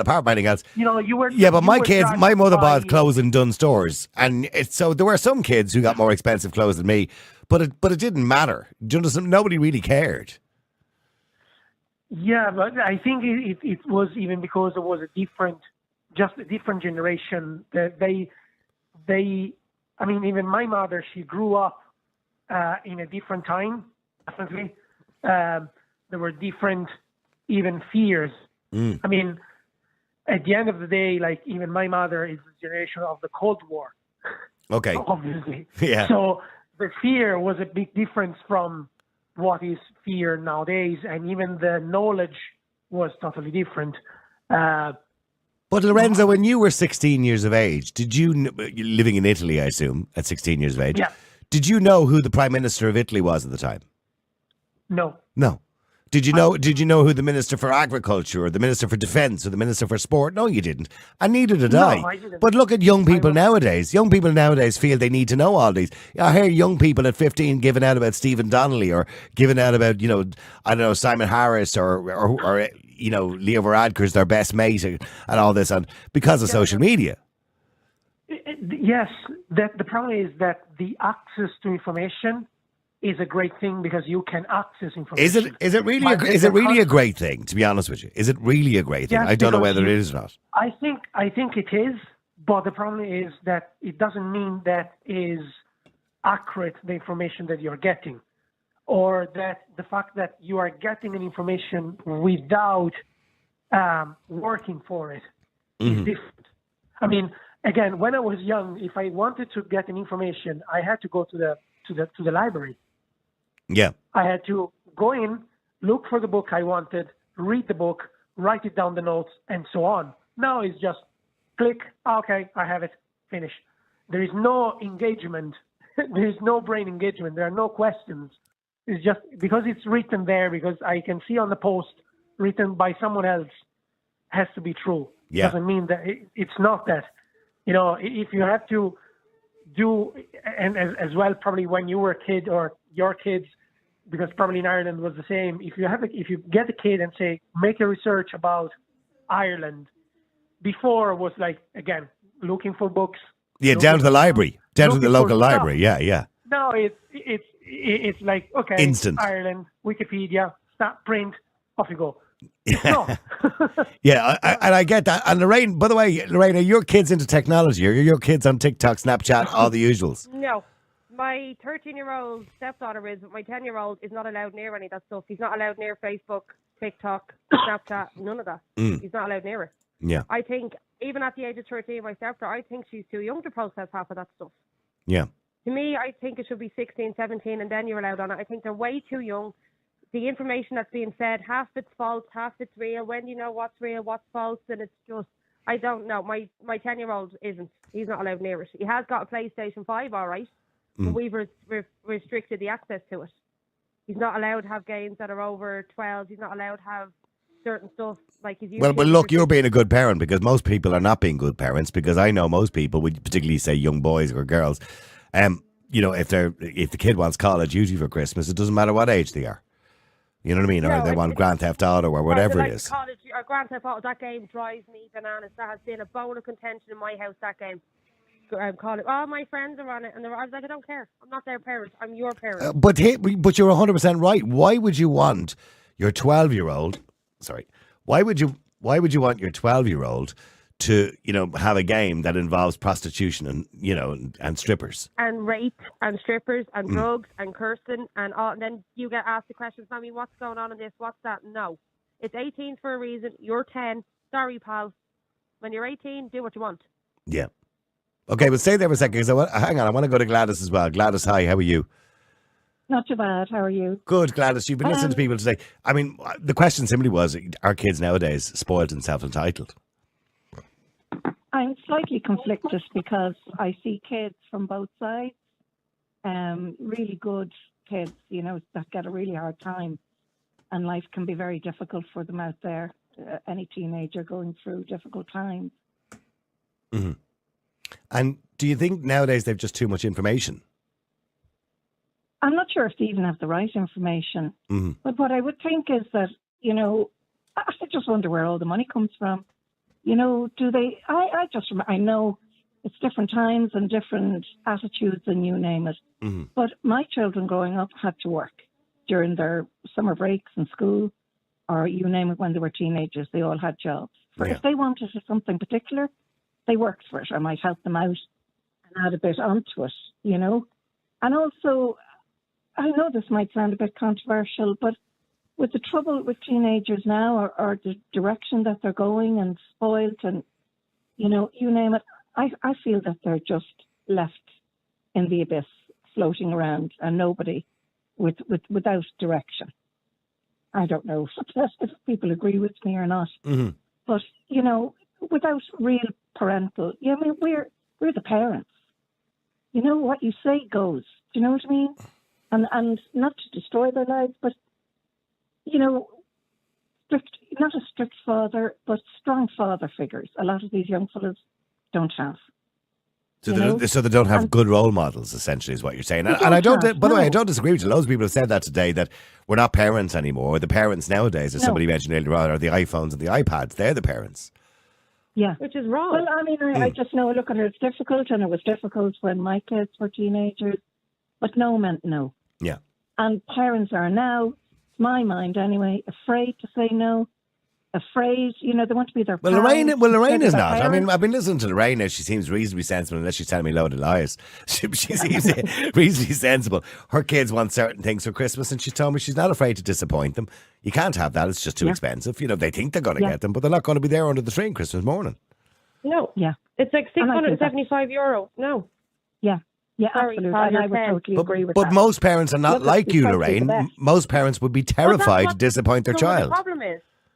apart from anything else. You know, you were. Yeah, but my mother bought clothes in Dunnes stores, and so there were some kids who got more expensive clothes than me, but it didn't matter. Do you understand? Nobody really cared. Yeah, but I think it was even because it was a different generation. That I mean, even my mother, she grew up in a different time. Definitely, there were different even fears. I mean, at the end of the day, like even my mother is the generation of the Cold War. Okay. Obviously. Yeah. So the fear was a big difference from what is fear nowadays, and even the knowledge was totally different. But Lorenzo, when you were 16 years of age, did you, living in Italy, I assume, at 16 years of age, did you know who the Prime Minister of Italy was at the time? No. No. Did you know who the Minister for Agriculture or the Minister for Defence or the Minister for Sport? No, you didn't. And neither did I. No, I didn't. But look at young people nowadays. Young people nowadays feel they need to know all these. I hear young people at 15 giving out about Stephen Donnelly or giving out about, I don't know, Simon Harris or Leo Varadkar's their best mate and all this, and because of social media. Yes, the problem is that the access to information is a great thing because you can access information. Is it really a great thing? To be honest with you, is it really a great thing? Yes, I don't know whether it is or not. I think it is, but the problem is that it doesn't mean that is accurate the information that you're getting, or that the fact that you are getting an information without working for it is different. I mean, again, when I was young, if I wanted to get an information, I had to go to the library. Yeah. I had to go in, look for the book I wanted, read the book, write it down the notes, and so on. Now it's just click, okay, I have it, finish. There is no engagement. There is no brain engagement. There are no questions. It's just because it's written there, because I can see on the post written by someone else has to be true. Yeah. Doesn't mean that it's not that. If you have to do, and as well probably when you were a kid or your kids, because probably in Ireland was the same. If you get a kid and say make a research about Ireland, before was like again looking for books. Yeah, down to the library, down to the local library. Yeah. Now it's like okay, instant Ireland, Wikipedia, start print. off you go. Yeah, yeah, and I get that. And Lorraine, by the way, Lorraine, are your kids into technology? Are your kids on TikTok, Snapchat, all the usuals? No. My 13-year-old stepdaughter is, but my 10-year-old is not allowed near any of that stuff. He's not allowed near Facebook, TikTok, Snapchat, none of that. He's not allowed near it. Yeah. I think, even at the age of 13, my stepdaughter, I think she's too young to process half of that stuff. Yeah. To me, I think it should be 16, 17, and then you're allowed on it. I think they're way too young. The information that's being said, half it's false, half it's real. When you know what's real, what's false, and it's just, I don't know. My 10-year-old isn't. He's not allowed near it. He has got a PlayStation 5, all right, but we've restricted the access to it. He's not allowed to have games that are over 12. He's not allowed to have certain stuff like he's. Well, look, you're being a good parent because most people are not being good parents. Because I know most people, would particularly say young boys or girls, you know, if the kid wants Call of Duty for Christmas, it doesn't matter what age they are. You know what I mean? No, or they want Grand Theft Auto or whatever like it is. College or Grand Theft Auto, that game drives me bananas. That has been a bone of contention in my house. That game. Call it. Oh, my friends are on it, and I was like, I don't care. I'm not their parent. I'm your parent. But you're 100% right. Why would you want your 12-year-old? Sorry. Why would you want your 12-year-old to, you know, have a game that involves prostitution and, you know, and strippers and rape and strippers and drugs and cursing and all? And then you get asked the questions, Mommy, what's going on in this? What's that? No, it's 18 for a reason. You're 10. Sorry, pal. When you're 18, do what you want. Yeah. Okay, but stay there for a second because hang on. I want to go to Gladys as well. Gladys, hi. How are you? Not too bad. How are you? Good, Gladys. You've been listening to people today. I mean, the question simply was, are kids nowadays spoiled and self-entitled? I'm slightly conflicted because I see kids from both sides, really good kids, you know, that get a really hard time, and life can be very difficult for them out there. Any teenager going through difficult times. Mm-hmm. And do you think nowadays they've just too much information? I'm not sure if they even have the right information. Mm-hmm. But what I would think is that, you know, I just wonder where all the money comes from. You know, do they? I know it's different times and different attitudes and you name it. Mm-hmm. But my children growing up had to work during their summer breaks in school, or you name it, when they were teenagers. They all had jobs. If they wanted something particular, they worked for it. I might help them out and add a bit onto it, you know. And also, I know this might sound a bit controversial, but with the trouble with teenagers now, or the direction that they're going and spoiled and, you know, you name it, I feel that they're just left in the abyss, floating around, and nobody without direction. I don't know if people agree with me or not, but, you know, without real parental, I mean, we're the parents. You know, what you say goes. Do you know what I mean? And not to destroy their lives, but, you know, not a strict father, but strong father figures. A lot of these young fellas don't have. So they don't have good role models, essentially, is what you're saying. And I don't, by the way, I don't disagree with you. Loads of people have said that today, that we're not parents anymore. The parents nowadays, as somebody mentioned earlier on, are the iPhones and the iPads. They're the parents. Yeah. Which is wrong. Well, I mean, I just know, look, and it's difficult, and it was difficult when my kids were teenagers, but no meant no. Yeah. And parents are now, my mind anyway, afraid to say no, afraid, you know, they want to be their Well, parents. Lorraine is not. I mean, I've been listening to Lorraine now. She seems reasonably sensible, unless she's telling me a load of lies. She seems reasonably sensible. Her kids want certain things for Christmas, and she's told me she's not afraid to disappoint them. You can't have that. It's just too expensive. You know, they think they're going to get them, but they're not going to be there under the tree on Christmas morning. No. Yeah. It's like €675. No. Yeah. Yeah, Sorry, absolutely. And I would totally agree with that. But most parents are not like you, Lorraine. Most parents would be terrified to disappoint their child.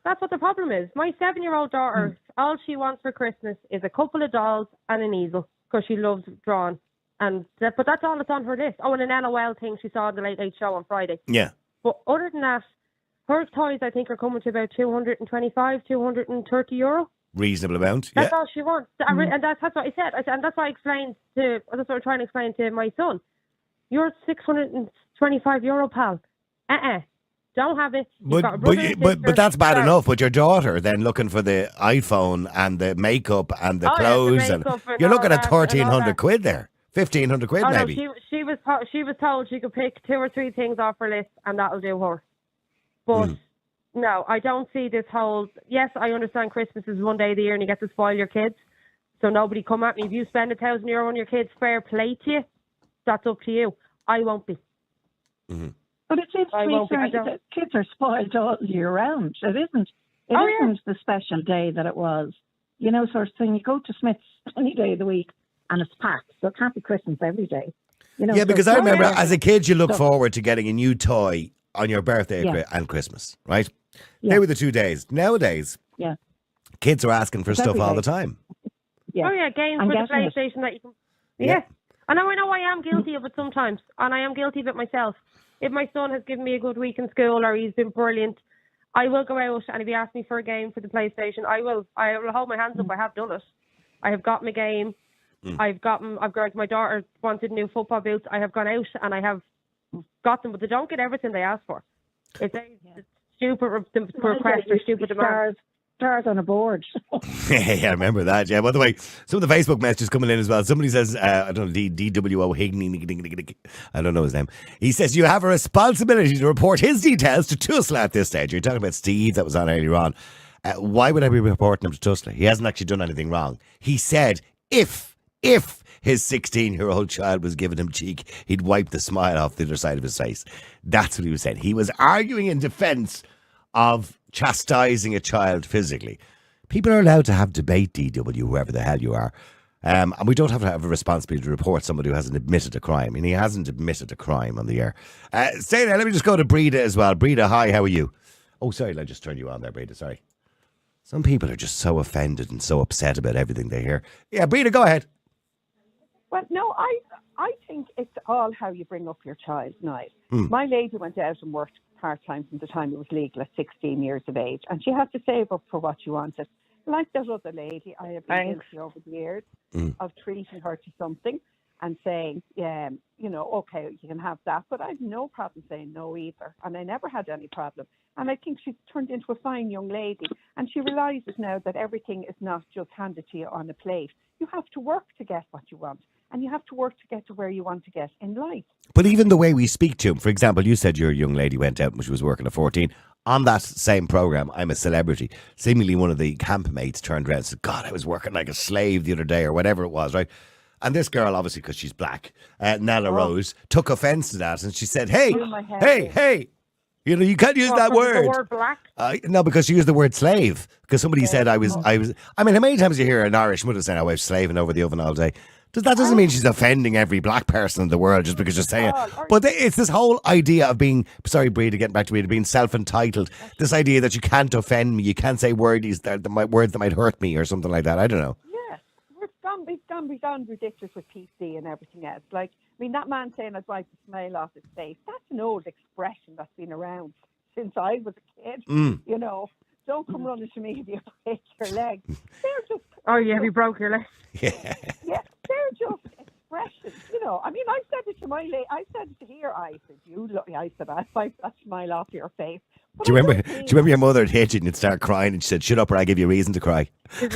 That's what the problem is. My 7-year-old daughter, all she wants for Christmas is a couple of dolls and an easel, because she loves drawing. But that's all that's on her list. Oh, and an LOL thing she saw on the Late Late Show on Friday. Yeah. But other than that, her toys, I think, are coming to about €230. Reasonable amount. That's all she wants. And that's what I said. And that's what I'm trying to explain to my son. You're €625, pal. Don't have it. But that's bad enough. But your daughter then looking for the iPhone and the makeup and the clothes, and you're looking at £1,300 there, £1,500 maybe. No, she was told she could pick 2 or 3 things off her list, and that'll do her. But No, I don't see this whole. Yes, I understand Christmas is one day of the year and you get to spoil your kids. So nobody come at me. If you spend €1,000 on your kids, fair play to you. That's up to you. I won't be. Mm-hmm. But it seems to me that kids are spoiled all year round. It isn't. It isn't the special day that it was. You know, sort of thing. You go to Smith's any day of the week and it's packed. So it can't be Christmas every day. You know, yeah, because I remember as a kid, you look So- forward to getting a new toy on your birthday and Christmas, right? Yeah. They were the 2 days. Nowadays, Yeah. kids are asking for It's stuff every all day. the time. Oh yeah, games I'm for the getting it. PlayStation that you can. Yeah. Yeah. And I know I am guilty of it sometimes, and I am guilty of it myself. If my son has given me a good week in school or he's been brilliant, I will go out, and if he asks me for a game for the PlayStation, I will hold my hands up. I have done it. I have got my game. I've gotten. My daughter wanted new football boots. I have gone out and I have got them, but they don't get everything they ask for. It's stupid request or stupid demand. Stars on a board. Yeah, I remember that. Yeah. By the way, some of the Facebook messages coming in as well. Somebody says, I don't know, DWO Higney. I don't know his name. He says you have a responsibility to report his details to Tusla at this stage. You're talking about Steve that was on earlier on. Why would I be reporting him to Tusla? He hasn't actually done anything wrong. He said if his 16-year-old child was giving him cheek, he'd wipe the smile off the other side of his face. That's what he was saying. He was arguing in defense of chastising a child physically. People are allowed to have debate, DW, whoever the hell you are. And we don't have to have a responsibility to report somebody who hasn't admitted a crime. And he hasn't admitted a crime on the air. Stay there. Let me just go to Breda as well. Breda, hi, how are you? Oh, sorry, I just turned you on there, Breda. Sorry. Some people are just so offended and so upset about everything they hear. Yeah, Breda, go ahead. Well, no, I think it's all how you bring up your child, Niall. Hmm. My lady went out and worked part-time from the time it was legal at 16 years of age, and she had to save up for what she wanted. Like that other lady, I have been guilty over the years of treating her to something and saying, okay, you can have that, but I have no problem saying no either, and I never had any problem. And I think she's turned into a fine young lady, and she realises now that everything is not just handed to you on a plate. You have to work to get what you want, and you have to work to get to where you want to get in life. But even the way we speak to him, for example, you said your young lady went out when she was working at 14. On that same programme, I'm a Celebrity. Seemingly one of the campmates turned around and said, God, I was working like a slave the other day or whatever it was, right? And this girl, obviously, because she's black, Nella Rose, took offence to that and she said, hey, you know, you can't use that word. The word black? No, because she used the word slave. Because somebody said I was. I mean, how many times you hear an Irish mother saying, I was slaving over the oven all day? That doesn't mean she's offending every black person in the world just because you're saying it. But it's this whole idea of being, sorry, Breda, getting back to Breda, being self-entitled. This idea that you can't offend me, you can't say words that might hurt me or something like that. I don't know. Yeah, we've gone ridiculous with PC and everything else. Like, I mean, that man saying I'd wipe the smile off his face, that's an old expression that's been around since I was a kid. You know, don't come running to me if you break your leg. They're just... Oh, yeah, if you broke your leg. Yeah, they're just expressions. You know, I mean, I said it to my lady. I said it to her. I said, I'd wipe that smile off your face. But do you remember your mother would hit you and you'd start crying and she said, shut up or I give you a reason to cry? Yeah,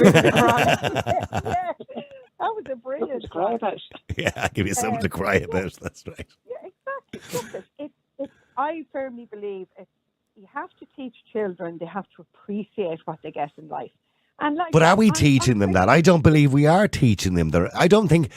that was a brilliant cry about. Yeah, I give you something to cry about. That's right. Yeah, exactly. Look, I firmly believe you have to teach children, they have to appreciate what they get in life. And like, but are we teaching them that? I don't believe we are teaching them that. I don't think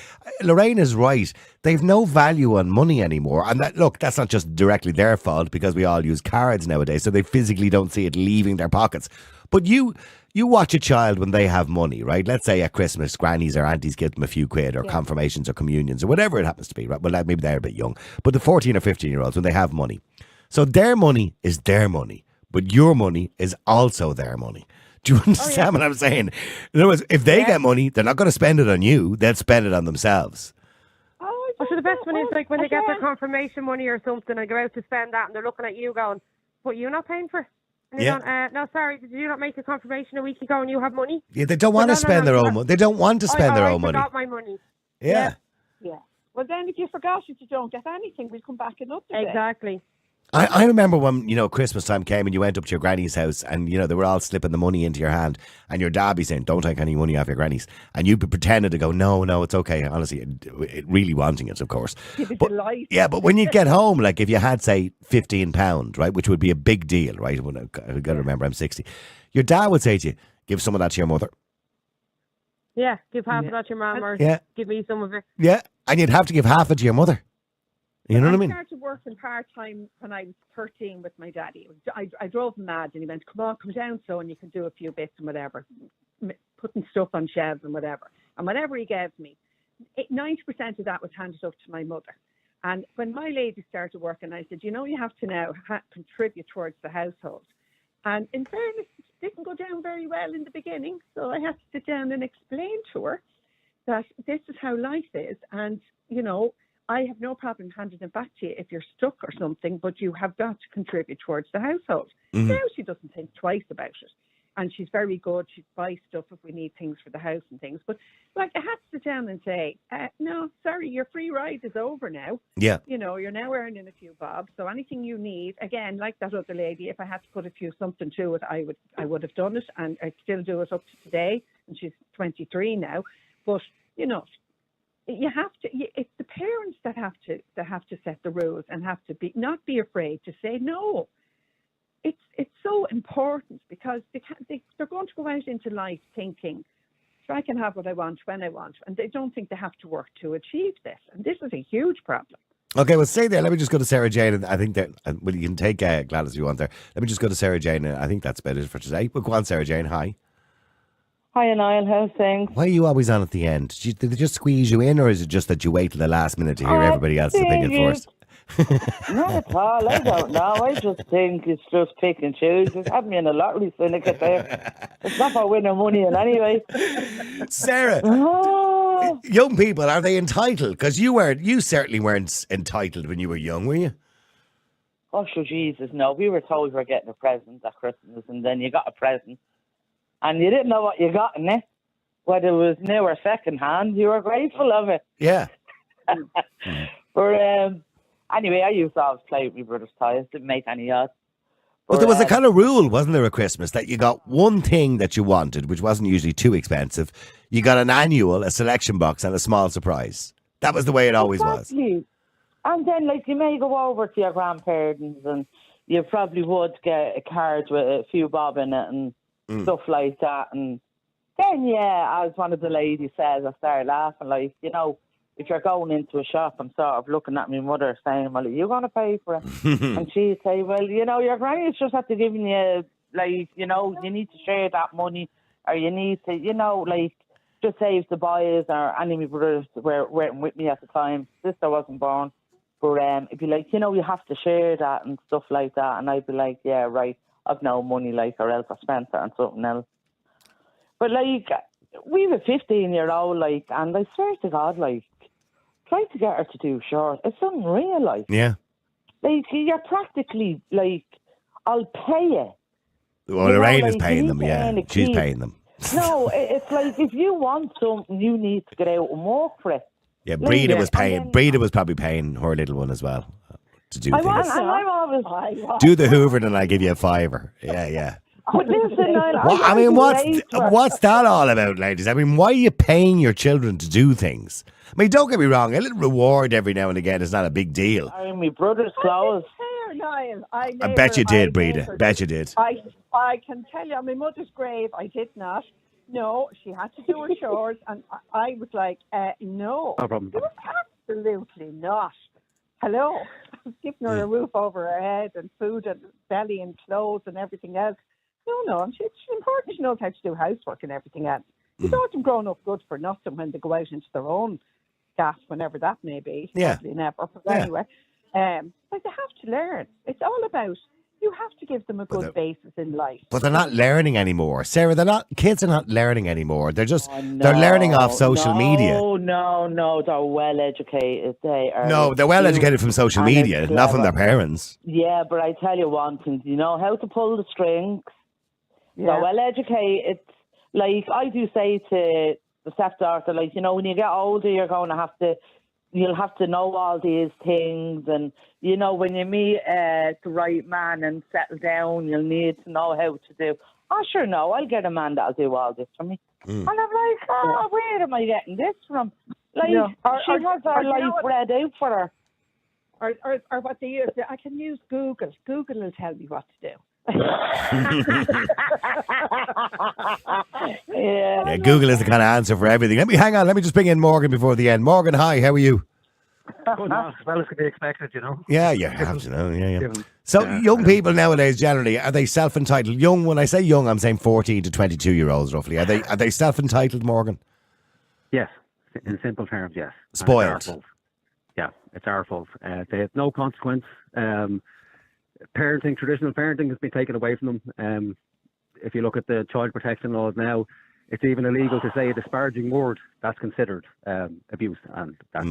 Lorraine is right. They've no value on money anymore. And that's not just directly their fault because we all use cards nowadays, so they physically don't see it leaving their pockets. But you watch a child when they have money, right? Let's say at Christmas, grannies or aunties give them a few quid or confirmations or communions or whatever it happens to be, right? Well, maybe they're a bit young. But the 14 or 15-year-olds, when they have money. So their money is their money, but your money is also their money. Do you understand what I'm saying? In other words, if they get money, they're not going to spend it on you. They'll spend it on themselves. So the best one is like when they get their confirmation money or something and go out to spend that and they're looking at you going, but you're not paying for it. And you're going, no, sorry, did you not make a confirmation a week ago and you have money? Yeah, they don't want to spend their own money. They don't want to spend their own money. I forgot my money. Yeah. Well, then if you forgot it, you don't get anything. We'll come back another day. Exactly. I remember when, Christmas time came and you went up to your granny's house and, they were all slipping the money into your hand and your dad be saying, don't take any money off your granny's. And you pretended to go, no, it's okay. Honestly, really wanting it, of course. But, yeah, but when you get home, like if you had, say, £15, right, which would be a big deal, right? I've got to remember I'm 60. Your dad would say to you, give some of that to your mother. Yeah, give half of that to your mum or give me some of it. Yeah, and you'd have to give half it to your mother. You know what I mean? I started working part-time when I was 13 with my daddy. I drove him mad and he went, come down so and you can do a few bits and whatever, putting stuff on shelves and whatever. And whatever he gave me, 90% of that was handed up to my mother. And when my lady started working, I said, you have to now contribute towards the household. And in fairness, it didn't go down very well in the beginning. So I had to sit down and explain to her that this is how life is. And, I have no problem handing it back to you if you're stuck or something, but you have got to contribute towards the household. Mm-hmm. Now she doesn't think twice about it. And she's very good. She'd buy stuff if we need things for the house and things. But, I had to sit down and say, no, sorry, your free ride is over now. Yeah. You're now earning a few bob. So anything you need, again, like that other lady, if I had to put something to it, I would have done it. And I still do it up to today. And she's 23 now. But, you have to. It's the parents that have to set the rules and have to not be afraid to say no. It's so important because they're going to go out into life thinking, I can have what I want when I want, and they don't think they have to work to achieve this. And this is a huge problem. Okay, well, stay there. Let me just go to Sarah Jane. And I think that you can take Gladys if you want there. Let me just go to Sarah Jane. And I think that's about it for today. But go on, Sarah Jane. Hi. Hi, Niall. How's things? Why are you always on at the end? Did they just squeeze you in, or is it just that you wait till the last minute to hear everybody else's opinion first? Not at all. I don't know. I just think it's just pick and choose. Just have me in a lottery syndicate there. It's not for winning money in anyway. Sarah, young people, are they entitled? Because you certainly weren't entitled when you were young, were you? Oh, sure, Jesus, no. We were told we were getting a present at Christmas, and then you got a present. And you didn't know what you got in it, whether it was new or second hand. You were grateful of it. Yeah. But anyway, I used to always play with my brother's toys. Didn't make any odds. But there was a kind of rule, wasn't there, at Christmas, that you got one thing that you wanted, which wasn't usually too expensive. You got an annual, a selection box, and a small surprise. That was the way it always was. And then, you may go over to your grandparents, and you probably would get a card with a few bob in it and stuff like that. And then, as one of the ladies says, I started laughing, if you're going into a shop and sort of looking at my mother saying, well, are you going to pay for it? And she'd say, well, your granny's just have to give you, you need to share that money, or you need to, just say if the boys or any of my brothers weren't with me at the time, sister wasn't born, but it'd be like, you have to share that and stuff like that. And I'd be like, yeah, right, I've no money, or else I spent it on something else. But, we have a 15-year-old, and I swear to God, try to get her to do short. It's unreal, Yeah. You're practically, I'll pay you. Well, Lorraine is paying them, yeah. She's paying them. No, it's if you want something, you need to get out and work for it. Yeah, Breda was paying. Breda was probably paying her little one as well to do things. I'm always do the Hoover and I give you a $5. Yeah. But listen, what's that all about, ladies? I mean, why are you paying your children to do things? I mean, don't get me wrong, a little reward every now and again is not a big deal. My brother's clothes. I bet you did, Breda. Bet you did. I can tell you, on my mother's grave, I did not. No, she had to do her chores, and I was like, no. No problem. Absolutely not. Hello. I was giving her a roof over her head and food and belly and clothes and everything else. No, it's important she knows how to do housework and everything else. You don't them grown up good for nothing when they go out into their own gas, whenever that may be. Yeah. Probably never. But anyway, they have to learn. It's all about, you have to give them a good basis in life. But they're not learning anymore. Sarah, kids are not learning anymore. They're just, they're learning off social media. No, they're well educated. They're well educated from social media, not from their parents. Yeah, but I tell you one thing, you know how to pull the strings. Yeah. They're well educated. I do say to the stepdaughter, when you get older, you're going to have to, you'll have to know all these things, and you know, when you meet the right man and settle down, you'll need to know how to do. Oh, sure, no, I'll get a man that'll do all this for me. And I'm like, oh, where am I getting this from? Like, she has her life read out for her. Or what they use. I can use Google. Google will tell me what to do. Yeah, Google is the kind of answer for everything. Let me just bring in Morgan before the end. Morgan, hi, how are you? Good, as well as could be expected, you know. Yeah, you have to know. Yeah. So young people nowadays, generally, are they self-entitled? Young, when I say young, I'm saying 14 to 22-year-olds, roughly. Are they self-entitled, Morgan? Yes, in simple terms, yes. Spoiled. Yeah, it's our fault. They have no consequence. Traditional parenting has been taken away from them. If you look at the child protection laws now, it's even illegal to say a disparaging word. That's considered abuse, and that's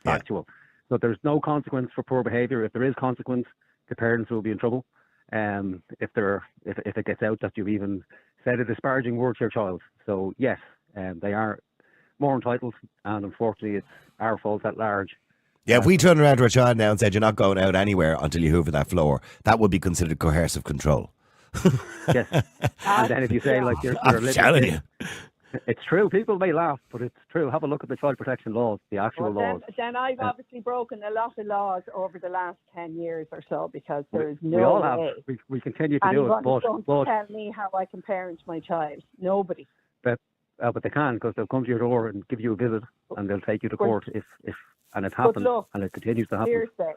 factual. So there's no consequence for poor behaviour. If there is consequence, the parents will be in trouble. If it gets out that you've even said a disparaging word to your child. So yes, they are more entitled, and unfortunately, it's our fault at large. Yeah, if we turn around to a child now and said, you're not going out anywhere until you hoover that floor, that would be considered coercive control. Yes. And then if you say, like, you're I'm telling you. It's true. People may laugh, but it's true. Have a look at the child protection laws, the actual laws. Then I've obviously broken a lot of laws over the last 10 years or so, because there is no we all way. have. We continue to do it. Anyone don't tell me how I can parent my child. Nobody. But they can, because they'll come to your door and give you a visit, and they'll take you to court if and it happens, and it continues to happen. Seriously.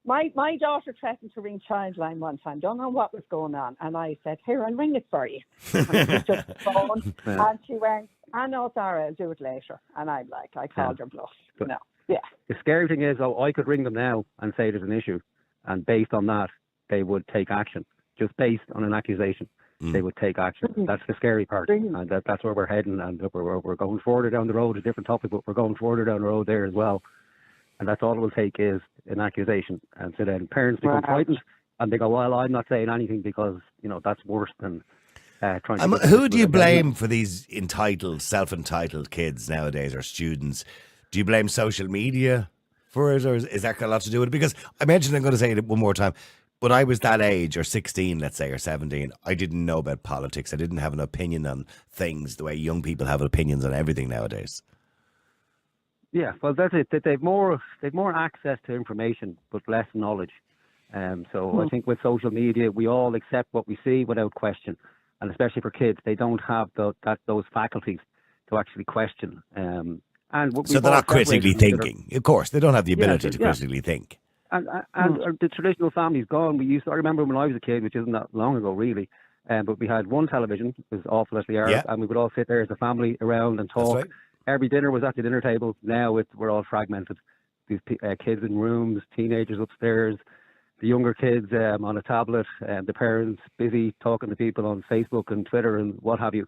My daughter threatened to ring Childline one time. Don't know what was going on. And I said, here, I'll ring it for you. And she took the phone, and she went, I know, Sarah, I'll do it later. And I'm like, I called her bluff. No. Yeah. The scary thing is, I could ring them now and say there's an issue. And based on that, they would take action. Just based on an accusation, they would take action. That's the scary part. And that's where we're heading. And we're going further down the road, a different topic, but we're going further down the road there as well. And that's all it will take is an accusation. And so then parents become frightened, and they go, well, I'm not saying anything because, you know, that's worse than trying to... Who do you blame for these self-entitled kids nowadays, or students? Do you blame social media for it, or is that got a lot to do with it? Because I mentioned, I'm going to say it one more time, when I was that age, or 16, let's say, or 17, I didn't know about politics. I didn't have an opinion on things the way young people have opinions on everything nowadays. Yeah, well, that's it. They've more access to information, but less knowledge. So I think with social media, we all accept what we see without question, and especially for kids, they don't have those faculties to actually question. So they're not critically thinking. Of course, they don't have the ability to critically think. And the traditional family's gone. I remember when I was a kid, which isn't that long ago, really. But we had one television. It was awful as they are, and we would all sit there as a family around and talk. That's right. Every dinner was at the dinner table. Now we're all fragmented. These kids in rooms, teenagers upstairs, the younger kids on a tablet, the parents busy talking to people on Facebook and Twitter and what have you.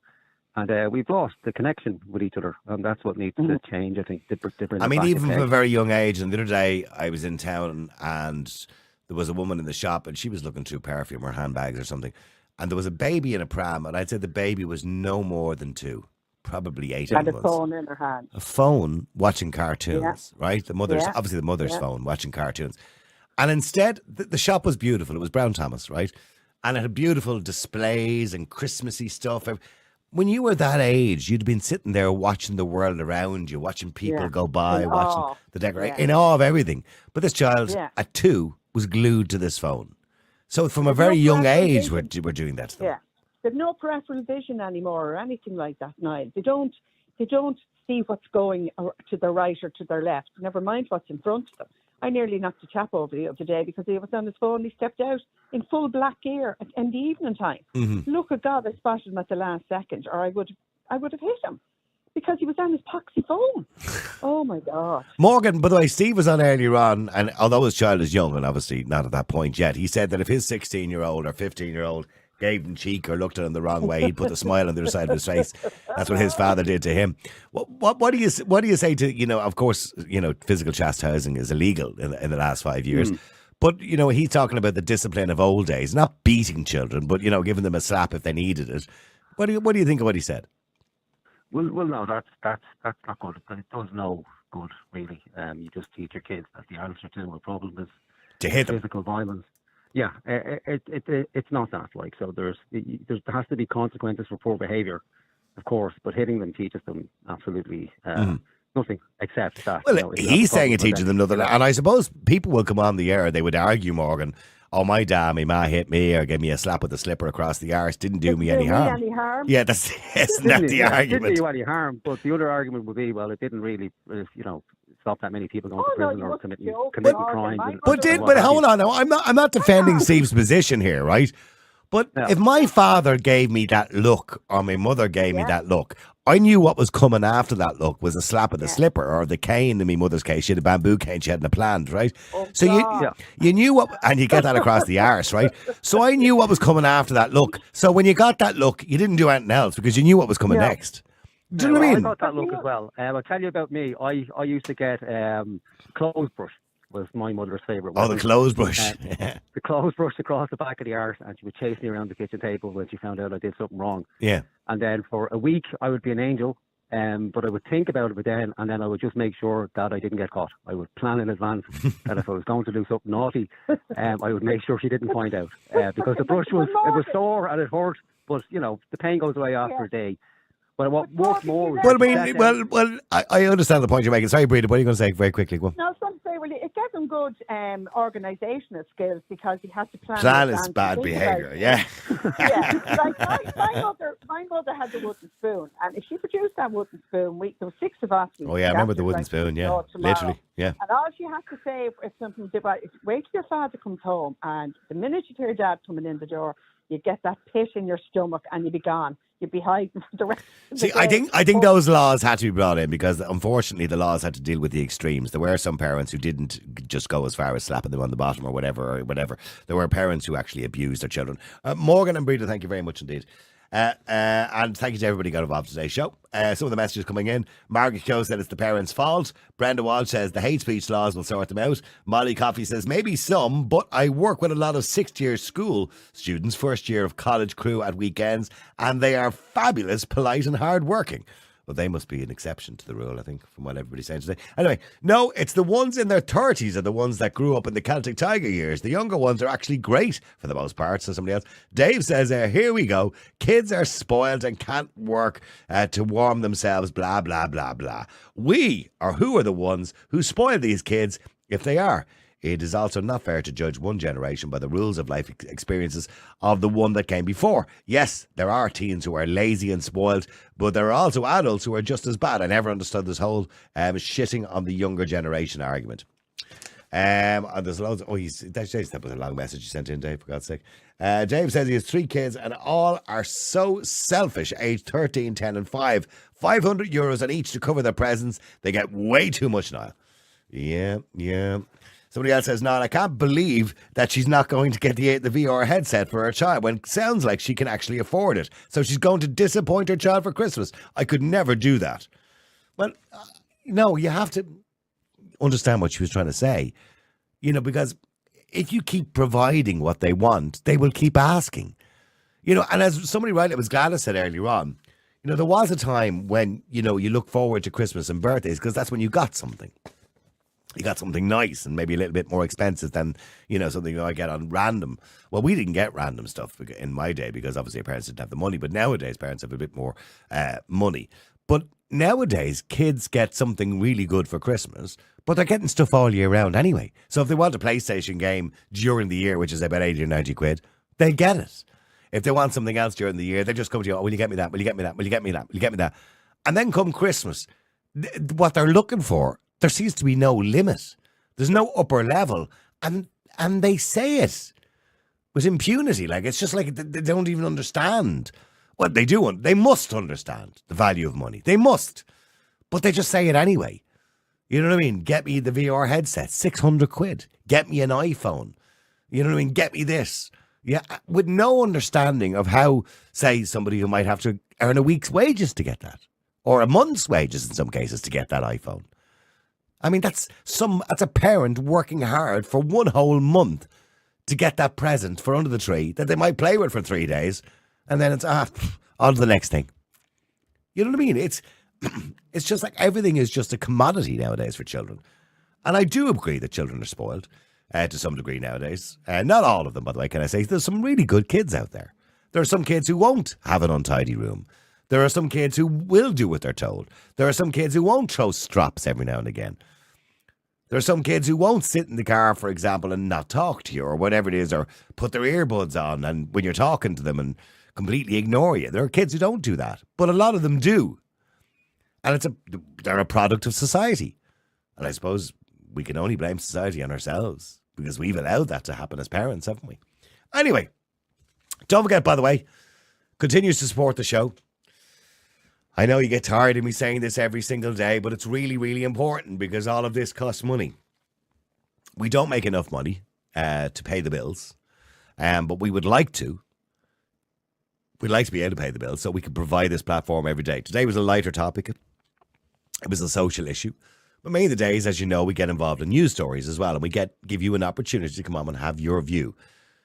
And we've lost the connection with each other, and that's what needs to change, I think. Even from a very young age. And the other day, I was in town, and there was a woman in the shop, and she was looking through perfume or handbags or something. And there was a baby in a pram, and I'd say the baby was no more than 2. Probably 8 months. And a phone in her hand. A phone watching cartoons, right? Obviously the mother's phone watching cartoons. And instead, the shop was beautiful. It was Brown Thomas, right? And it had beautiful displays and Christmassy stuff. When you were that age, you'd been sitting there watching the world around you, watching people go by, watching the decoration, in awe of everything. But this child at 2 was glued to this phone. So from a very young age, we're doing that to them. Yeah. They've no peripheral vision anymore or anything like that, Niall. They don't see what's going to their right or to their left, never mind what's in front of them. I nearly knocked a chap over the other day because he was on his phone. He stepped out in full black gear in the evening time. Look at God, I spotted him at the last second, or I would have hit him because he was on his poxy phone. Oh my God. Morgan, by the way, Steve was on earlier on, and although his child is young and obviously not at that point yet, he said that if his 16-year-old or 15-year-old gave him cheek or looked at him the wrong way, he'd put a smile on the other side of his face. That's what his father did to him. What do you say to, of course, physical chastising is illegal in the last 5 years. But, he's talking about the discipline of old days, not beating children, but, giving them a slap if they needed it. What do you think of what he said? Well, no, that's not good. It does no good, really. You just teach your kids that the answer to a problem is to hit them. Physical violence. Yeah, it's not that, like, so there has to be consequences for poor behaviour, of course, but hitting them teaches them absolutely nothing except that. Well, he's saying it teaches them nothing, and I suppose people will come on the air, they would argue, Morgan, oh, my dad, my ma hit me or gave me a slap with a slipper across the arse, didn't do me any harm. Yeah, that's isn't that the argument? Didn't do you any harm, but the other argument would be, well, it didn't really, stop that many people going to prison or committing crimes. But hold on, now, I'm not defending Steve's position here, right? But if my father gave me that look or my mother gave me that look, I knew what was coming after that look was a slap of the slipper or the cane. In my mother's case, she had a bamboo cane she hadn't planned, right? So you knew what, and you get that across the arse, right? So I knew what was coming after that look. So when you got that look, you didn't do anything else because you knew what was coming next. Do you know what I mean? I got that look as well. I'll tell you about me. I used to get clothes brush. Was my mother's favourite. Oh, the clothes brush. The clothes brush across the back of the arse, and she would chase me around the kitchen table when she found out I did something wrong. Yeah. And then for a week, I would be an angel, but I would think about it then, and then I would just make sure that I didn't get caught. I would plan in advance that if I was going to do something naughty, I would make sure she didn't find out. Because the brush was sore and it hurt, but, the pain goes away after a day. But what worked more was... I understand the point you're making. Sorry, Breda, what are you going to say very quickly? Go on. No, I was going to say, well, it gave him good organisational skills because he has to plan. Plan is bad behaviour, yeah. Like my mother had the wooden spoon, and if she produced that wooden spoon, there were 6 of us. Oh, yeah, I remember the wooden spoon, yeah. Literally, yeah. And all she had to say if something did right is wait till your father comes home, and the minute you hear your dad coming in the door, you get that pit in your stomach and you be gone. You'd be hiding for the rest of the day. I think those laws had to be brought in because unfortunately the laws had to deal with the extremes. There were some parents who didn't just go as far as slapping them on the bottom or whatever. There were parents who actually abused their children. Morgan and Breda, thank you very much indeed. And thank you to everybody who got involved in today's show. Some of the messages coming in. Margaret Keogh said it's the parents' fault. Brenda Walsh says the hate speech laws will sort them out. Molly Coffey says maybe some, but I work with a lot of 6th year school students, 1st year of college crew at weekends, and they are fabulous, polite and hard working. Well, they must be an exception to the rule, I think, from what everybody's saying today. Anyway, no, it's the ones in their 30s are the ones that grew up in the Celtic Tiger years. The younger ones are actually great for the most part, says somebody else. Dave says, here we go. Kids are spoiled and can't work to warm themselves, blah, blah, blah, blah. Who are the ones who spoil these kids if they are? It is also not fair to judge one generation by the rules of life experiences of the one that came before. Yes, there are teens who are lazy and spoiled, but there are also adults who are just as bad. I never understood this whole shitting on the younger generation argument. And there's loads. That was a long message you sent in, Dave, for God's sake. Dave says he has 3 kids and all are so selfish, aged 13, 10 and 5. €500 on each to cover their presents. They get way too much, Niall. Yeah. Somebody else says, I can't believe that she's not going to get the VR headset for her child when it sounds like she can actually afford it. So she's going to disappoint her child for Christmas. I could never do that. Well, no, you have to understand what she was trying to say. Because if you keep providing what they want, they will keep asking. And as somebody rightly, was Gladys said earlier on, there was a time when, you look forward to Christmas and birthdays because that's when you got something. You got something nice and maybe a little bit more expensive than, something I get on random. Well, we didn't get random stuff in my day because obviously our parents didn't have the money. But nowadays, parents have a bit more money. But nowadays, kids get something really good for Christmas, but they're getting stuff all year round anyway. So if they want a PlayStation game during the year, which is about 80 or 90 quid, they get it. If they want something else during the year, they just come to you, will you get me that? Will you get me that? Will you get me that? Will you get me that? And then come Christmas, what they're looking for, there seems to be no limit. There's no upper level. And they say it with impunity. Like, it's just like they don't even understand. Well, they do. They must understand the value of money. They must. But they just say it anyway. You know what I mean? Get me the VR headset, 600 quid. Get me an iPhone. You know what I mean? Get me this. Yeah, with no understanding of how, say, somebody who might have to earn a week's wages to get that. Or a month's wages in some cases to get that iPhone. I mean, that's a parent working hard for one whole month to get that present for under the tree that they might play with for 3 days, and then it's on to the next thing. You know what I mean? It's just like everything is just a commodity nowadays for children. And I do agree that children are spoiled to some degree nowadays. Not all of them, by the way, can I say. There's some really good kids out there. There are some kids who won't have an untidy room. There are some kids who will do what they're told. There are some kids who won't throw strops every now and again. There are some kids who won't sit in the car, for example, and not talk to you or whatever it is, or put their earbuds on and when you're talking to them and completely ignore you. There are kids who don't do that, but a lot of them do. And they're a product of society. And I suppose we can only blame society on ourselves because we've allowed that to happen as parents, haven't we? Anyway, don't forget, by the way, continues to support the show. I know you get tired of me saying this every single day, but it's really, really important because all of this costs money. We don't make enough money to pay the bills, but we would like to. We'd like to be able to pay the bills so we can provide this platform every day. Today was a lighter topic. It was a social issue. But many of the days, as you know, we get involved in news stories as well, and we give you an opportunity to come on and have your view.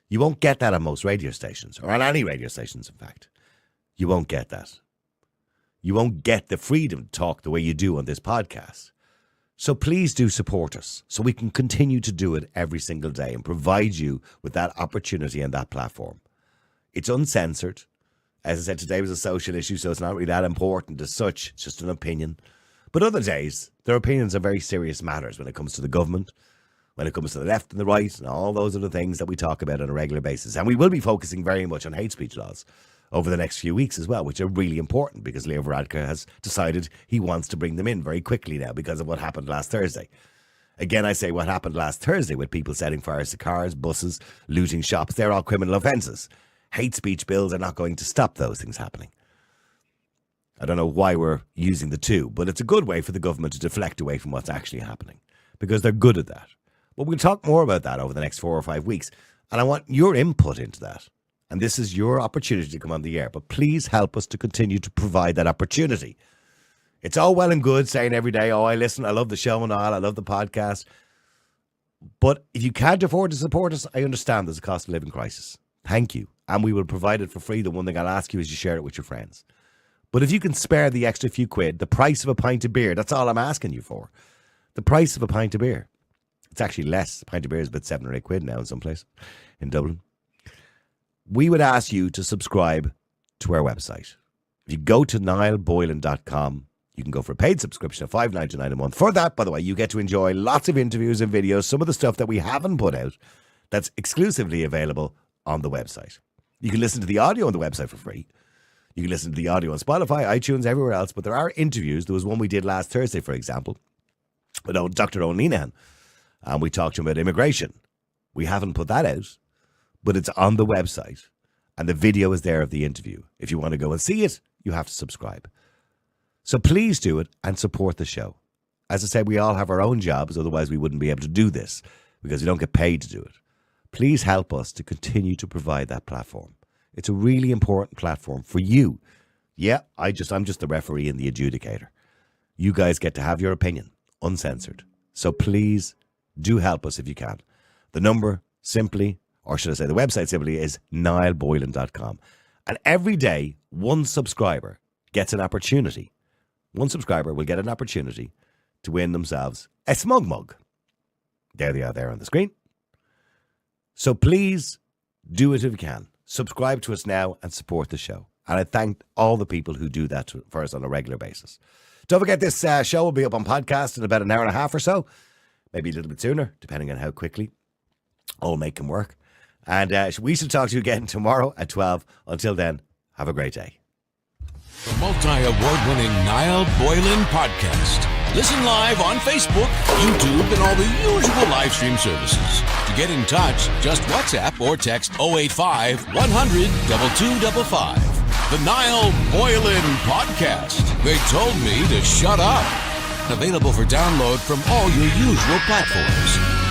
You won't get that on most radio stations, or on any radio stations, in fact. You won't get that. You won't get the freedom to talk the way you do on this podcast. So please do support us so we can continue to do it every single day and provide you with that opportunity and that platform. It's uncensored. As I said, today was a social issue, so it's not really that important as such. It's just an opinion. But other days, their opinions are very serious matters when it comes to the government, when it comes to the left and the right, and all those other things that we talk about on a regular basis. And we will be focusing very much on hate speech laws over the next few weeks as well, which are really important because Leo Varadkar has decided he wants to bring them in very quickly now because of what happened last Thursday. Again, I say what happened last Thursday with people setting fires to cars, buses, looting shops. They're all criminal offences. Hate speech bills are not going to stop those things happening. I don't know why we're using the two, but it's a good way for the government to deflect away from what's actually happening because they're good at that. But we'll talk more about that over the next 4 or 5 weeks. And I want your input into that. And this is your opportunity to come on the air. But please help us to continue to provide that opportunity. It's all well and good saying every day, oh, I listen, I love the show and all, I love the podcast. But if you can't afford to support us, I understand there's a cost of living crisis. Thank you. And we will provide it for free. The one thing I'll ask you is you share it with your friends. But if you can spare the extra few quid, the price of a pint of beer, that's all I'm asking you for. The price of a pint of beer. It's actually less. A pint of beer is about 7 or 8 quid now in some place in Dublin. We would ask you to subscribe to our website. If you go to niallboylan.com, you can go for a paid subscription of $5.99 a month. For that, by the way, you get to enjoy lots of interviews and videos, some of the stuff that we haven't put out that's exclusively available on the website. You can listen to the audio on the website for free. You can listen to the audio on Spotify, iTunes, everywhere else. But there are interviews. There was one we did last Thursday, for example, with Dr. O'Neill, and we talked to him about immigration. We haven't put that out, but it's on the website, and the video is there of the interview. If you want to go and see it, you have to subscribe. So please do it and support the show. As I said, we all have our own jobs, otherwise we wouldn't be able to do this because we don't get paid to do it. Please help us to continue to provide that platform. It's a really important platform for you. Yeah, I'm just the referee and the adjudicator. You guys get to have your opinion, uncensored. So please do help us if you can. The number simply, or should I say the website simply, is niallboylan.com. And every day, one subscriber gets an opportunity. One subscriber will get an opportunity to win themselves a smug mug. There they are there on the screen. So please do it if you can. Subscribe to us now and support the show. And I thank all the people who do that for us on a regular basis. Don't forget, this show will be up on podcast in about an hour and a half or so. Maybe a little bit sooner, depending on how quickly all make them work. And we shall talk to you again tomorrow at 12. Until then, have a great day. The multi-award-winning Niall Boylan Podcast. Listen live on Facebook, YouTube, and all the usual live stream services. To get in touch, just WhatsApp or text 085 100 2255. The Niall Boylan Podcast. They told me to shut up. Available for download from all your usual platforms.